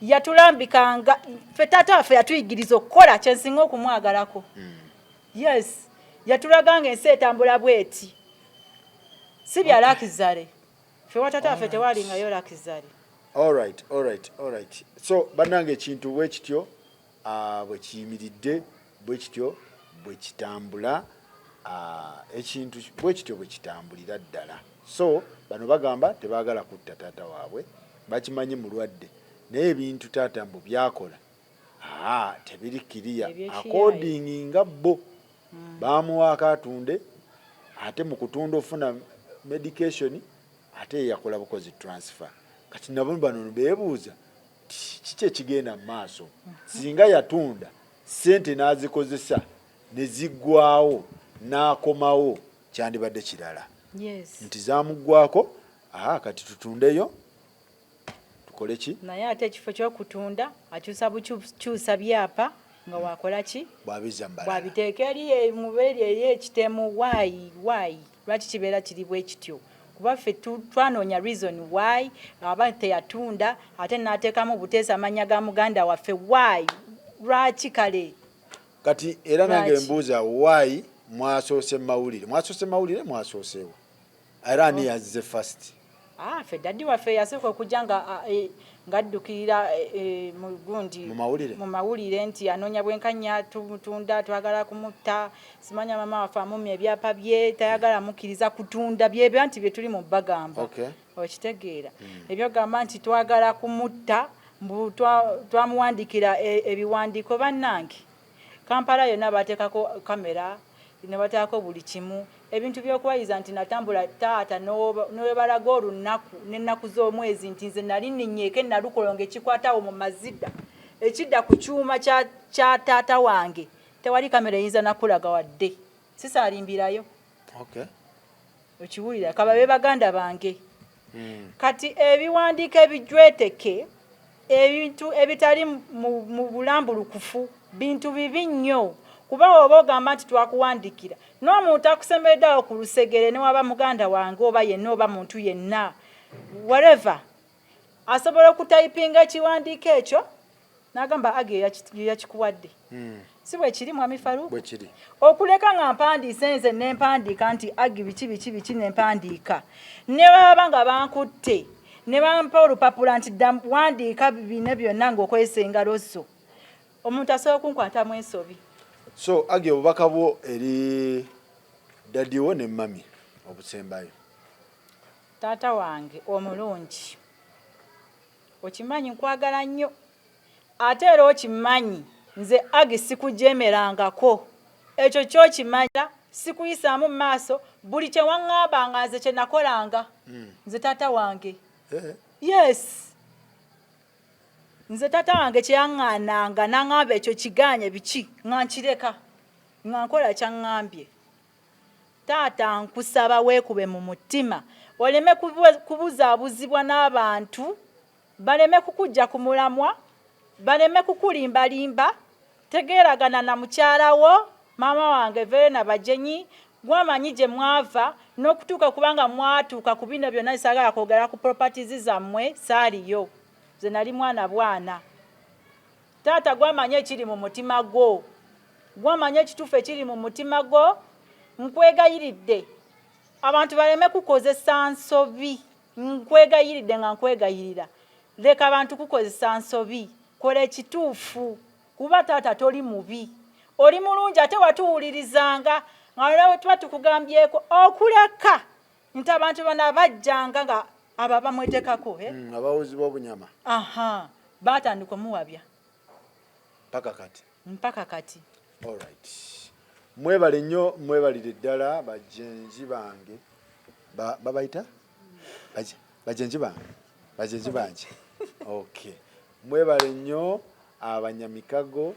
yatulambikanga ffe taata waffe yatuyigiriza okukola kyensinga okumwagalako yes yatulaganga ensi etambula bweti si bya lakizale ffe wataata waffe tewalingayo lakizale alright so bannange ekintu bwe kityo bwe kiyimiridde bwe kityo bwe kitambula ekintu bwe kityo bwe kitambulira ddala so bano bagamba tebaagala kutta taata waabwe bakimanyi mulwadde naye ebintu taata mbu byakola tebiri kiriya according nga bo bamuwaako atunde ate mu kutunda ofuna medication ate yakola bukozi transfer kati nabo bano beebuuza kiki ekigenda mu maaso singa yatunda sente n'azikozesa ne ziggwawo n'akomawo kyandibadde kirala nti zamuggwako kati tutundeyo tukole ki naye ate ekifo ky'okutunda akyusa bukyusa byapa nga wakola ki bwabizza mbalala bwabiteeka eri mubeeri eri ekitemu waayi lwaki kibeera kiri bwe kityo kuba ffe twanoonya reason why aba teyatunda ate n'ateekamu buteesa amanya ga muganda waffe why lwaki kale kati era nange mbuuza why mwasoose mawulire mwasooseewo era ani yazze first ffe daddi waffe yasooka okujja ng'addukirira mu gundi mu mawulire nti anoonya bwenkanya tunda twagala kumutta simanya mama waffe amumya ebyapa bye tayagala mukkiriza kutunda byebyo nti bye tuli mu bagamba okitegeera ebyo gamba nti twagala kumutta twamuwandikira ebiwandiiko bannange Kampala yonna bateekako kamera ne bateekako buli kimu ebintu by'okubayiza nti natambula taata n'webalaga olunaku n'ennaku z'omwezi nti nze nali nninyeeke nalukolonga ekikwatawo mu mazidda ekidda ku kyuma kya taata wange tewali kamera eyinza nakulaga wadde sisaalimbirayo okiwulira kaba be baganda bange kati ebiwandiiko ebijweteke ebintu ebitali mu bulambulukufu bintu bibi nnyo kuba oba ogamba nti twakuwandikira n'omuntu akusembeddaawo ku lusegere ne waba muganda wange oba yenna oba muntu yenna whatever asobola okutayipinga ekiwandiiko ekyo n'agamba age yakikuwadde si bwe kiri mwami Faruku okuleka nga mpandiise nze nempandiika nti agi biki nempandiika ne baba nga bankutte ne bampa olupapula nti wandiika bine byonna ng'okozesa engalo zo omuntu asobola okunkwatamu ensobi so age obubaka bwo eri dadiwo ne mami obusembayo taata wange omulungi okimanyi nkwagala nnyo ate era okimanyi nze age sikujemerangako ekyo kyokimanya sikuyisaamu mu maaso buli kye waŋŋamba nga nze kye nakolanga nze taata wange yes nze taata wange kyeyaŋŋaananga n'aŋŋamba ekyo kiganye biki nga nkireka nga nkola kyaŋŋambye taata nkusaba weekube mu mutima oleme kubuzaabuzibwa n'abantu baleme kukujja ku mulamwa baleme kukulimbalimba tegeeragana na mukyalawo maama wange Verena Bajenyi gwamanyi gye mwava n'okutuuka kubanga mwatuuka ku bino byonna bisaagala kwogera ku properties zammwe saaliyo nze nali mwana bwana taata gwamanya ekiri mu mutima gwo gwamanya ekituufu ekiri mu mutima gwo nkwegayiridde abantu baleme kukozesa nsobi nkwegayiridde nga nkwegayirira leka abantu kukozesa nsobi kola ekituufu kuba taata toli mubi oli mulungi ate watuwulirizanga nga tuba tukugambyeko okuleka nti abantu bana bajjanga nga aba bamwetekako abawuzi b'obunyama baatandika omuwabya mpaka kati alright mwebale nnyo mwebalire ddala bajenzi bange babayita bajenzi bange okay mwebale nnyo abanyamikago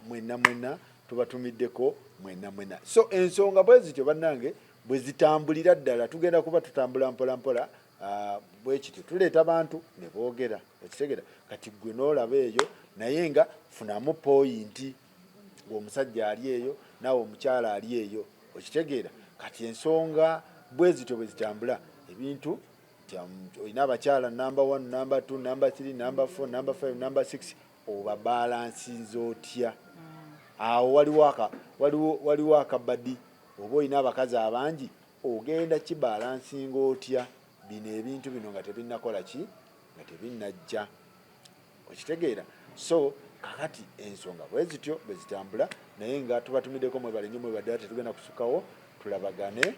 mwenna tubatumiddeko mwenna so ensonga bwe zityo bannange bwe zitambulira ddala tugenda kuba tutambula mpola bwe kityo tuleeta abantu ne boogera okitegera kati gwe n'olaba eyo naye nga funamu poyinti omusajja ali eyo naawe omukyala ali eyo okitegeera kati ensonga bwe zityo bwe zitambula ebintu olina abakyala number 1 number 2 number 3 number 4 number 5 number 6 oba balansinze otya awo waliwo akabadi oba olina abakazi abangi ogenda kibalansinga otya bino ebintu bino nga tebinnakola ki nga tebinnajja okitegeera so kakati ensonga bwe zityo bwe zitambula naye nga tubatumiddeko mwebale nnyo mwebaddala tetugenda kusukawo tulabagane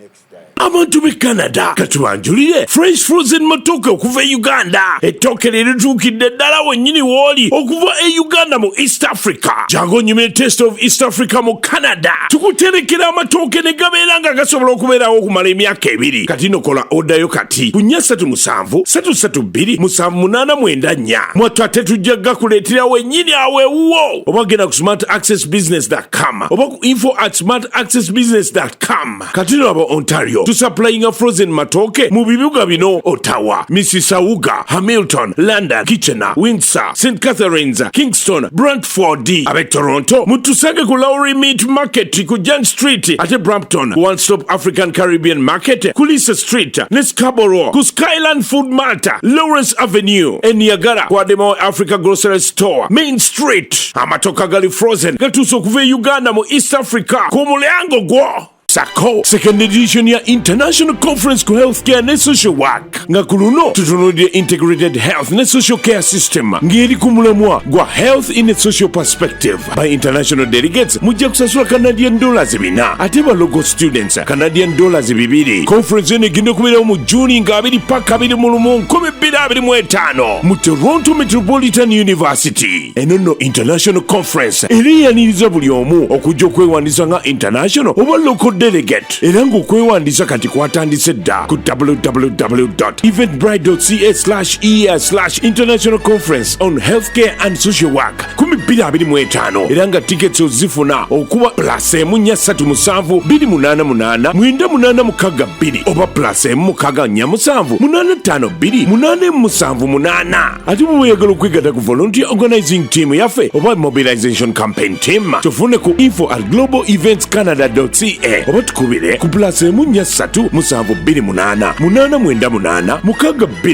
next time. Abantu b'e Canada katubanjulire Fresh Frozen Matoke okuva e Uganda ettooke lituukidde ddala wennyini w'oli okuva e Uganda mu East Africa. Jangu onyumire Taste of East Africa mu Canada tukuterekera amatooke ne gabeera nga gasobola okubeerawo okumala emyaka 2 kati nokola oddayo kati ku 437 332 7894 mwattu ate tujja gakuleetera wennyini awewuwo oba genda ku smartaccessbusiness.com oba ku info@smartaccessbusiness.com kati Malaba, Ontario, to supplying a frozen matoke mu bibuga bino: Ottawa, Mississauga, Hamilton, London, Kitchener, Windsor, St. Catharines, Kingston, Brantford. Abe Toronto mutusage ku Lowry Meat Market ku Young Street, ate Brampton One Stop African Caribbean Market ku Lisa Street, ne Scarborough ku Skyland Food Mart, Lawrence Avenue, e Niagara ku Ademo Africa Grocery Store, Main Street. Amatoka gali frozen gatuso kuve Uganda mu East Africa ku mulyango gwo. Sako second edition ya International Conference ku Healthcare ne Social Work nga kuluno tutunulidde Integrated Health ne Social Care System ngeri ku mulamwa gwa Health in a Social Perspective. By international delegates mujja kusasula Canadian dollars 4 ate ba local students Canadian dollars 2. Conference ene genda kubeerawo mu June nga 2 paka 2025 mu Toronto Metropolitan University. Eno International Conference eriyaniriza buli omu okujja okwewandiisa nga international oba local delegate. Era ng'okwewandiisa kati kwatandise dda ku www.eventbrite.ca/year/international conference on healthcare and social work 2025. Era nga tickets ozifuna okuba +1372888 oba +1697852 ate bwe oyagala okwegatta ku volunteer organizing team yaffe oba mobilization campaign team tufune ku info@globaleventscanada.ca oba tukubire ku +1372888 898 662.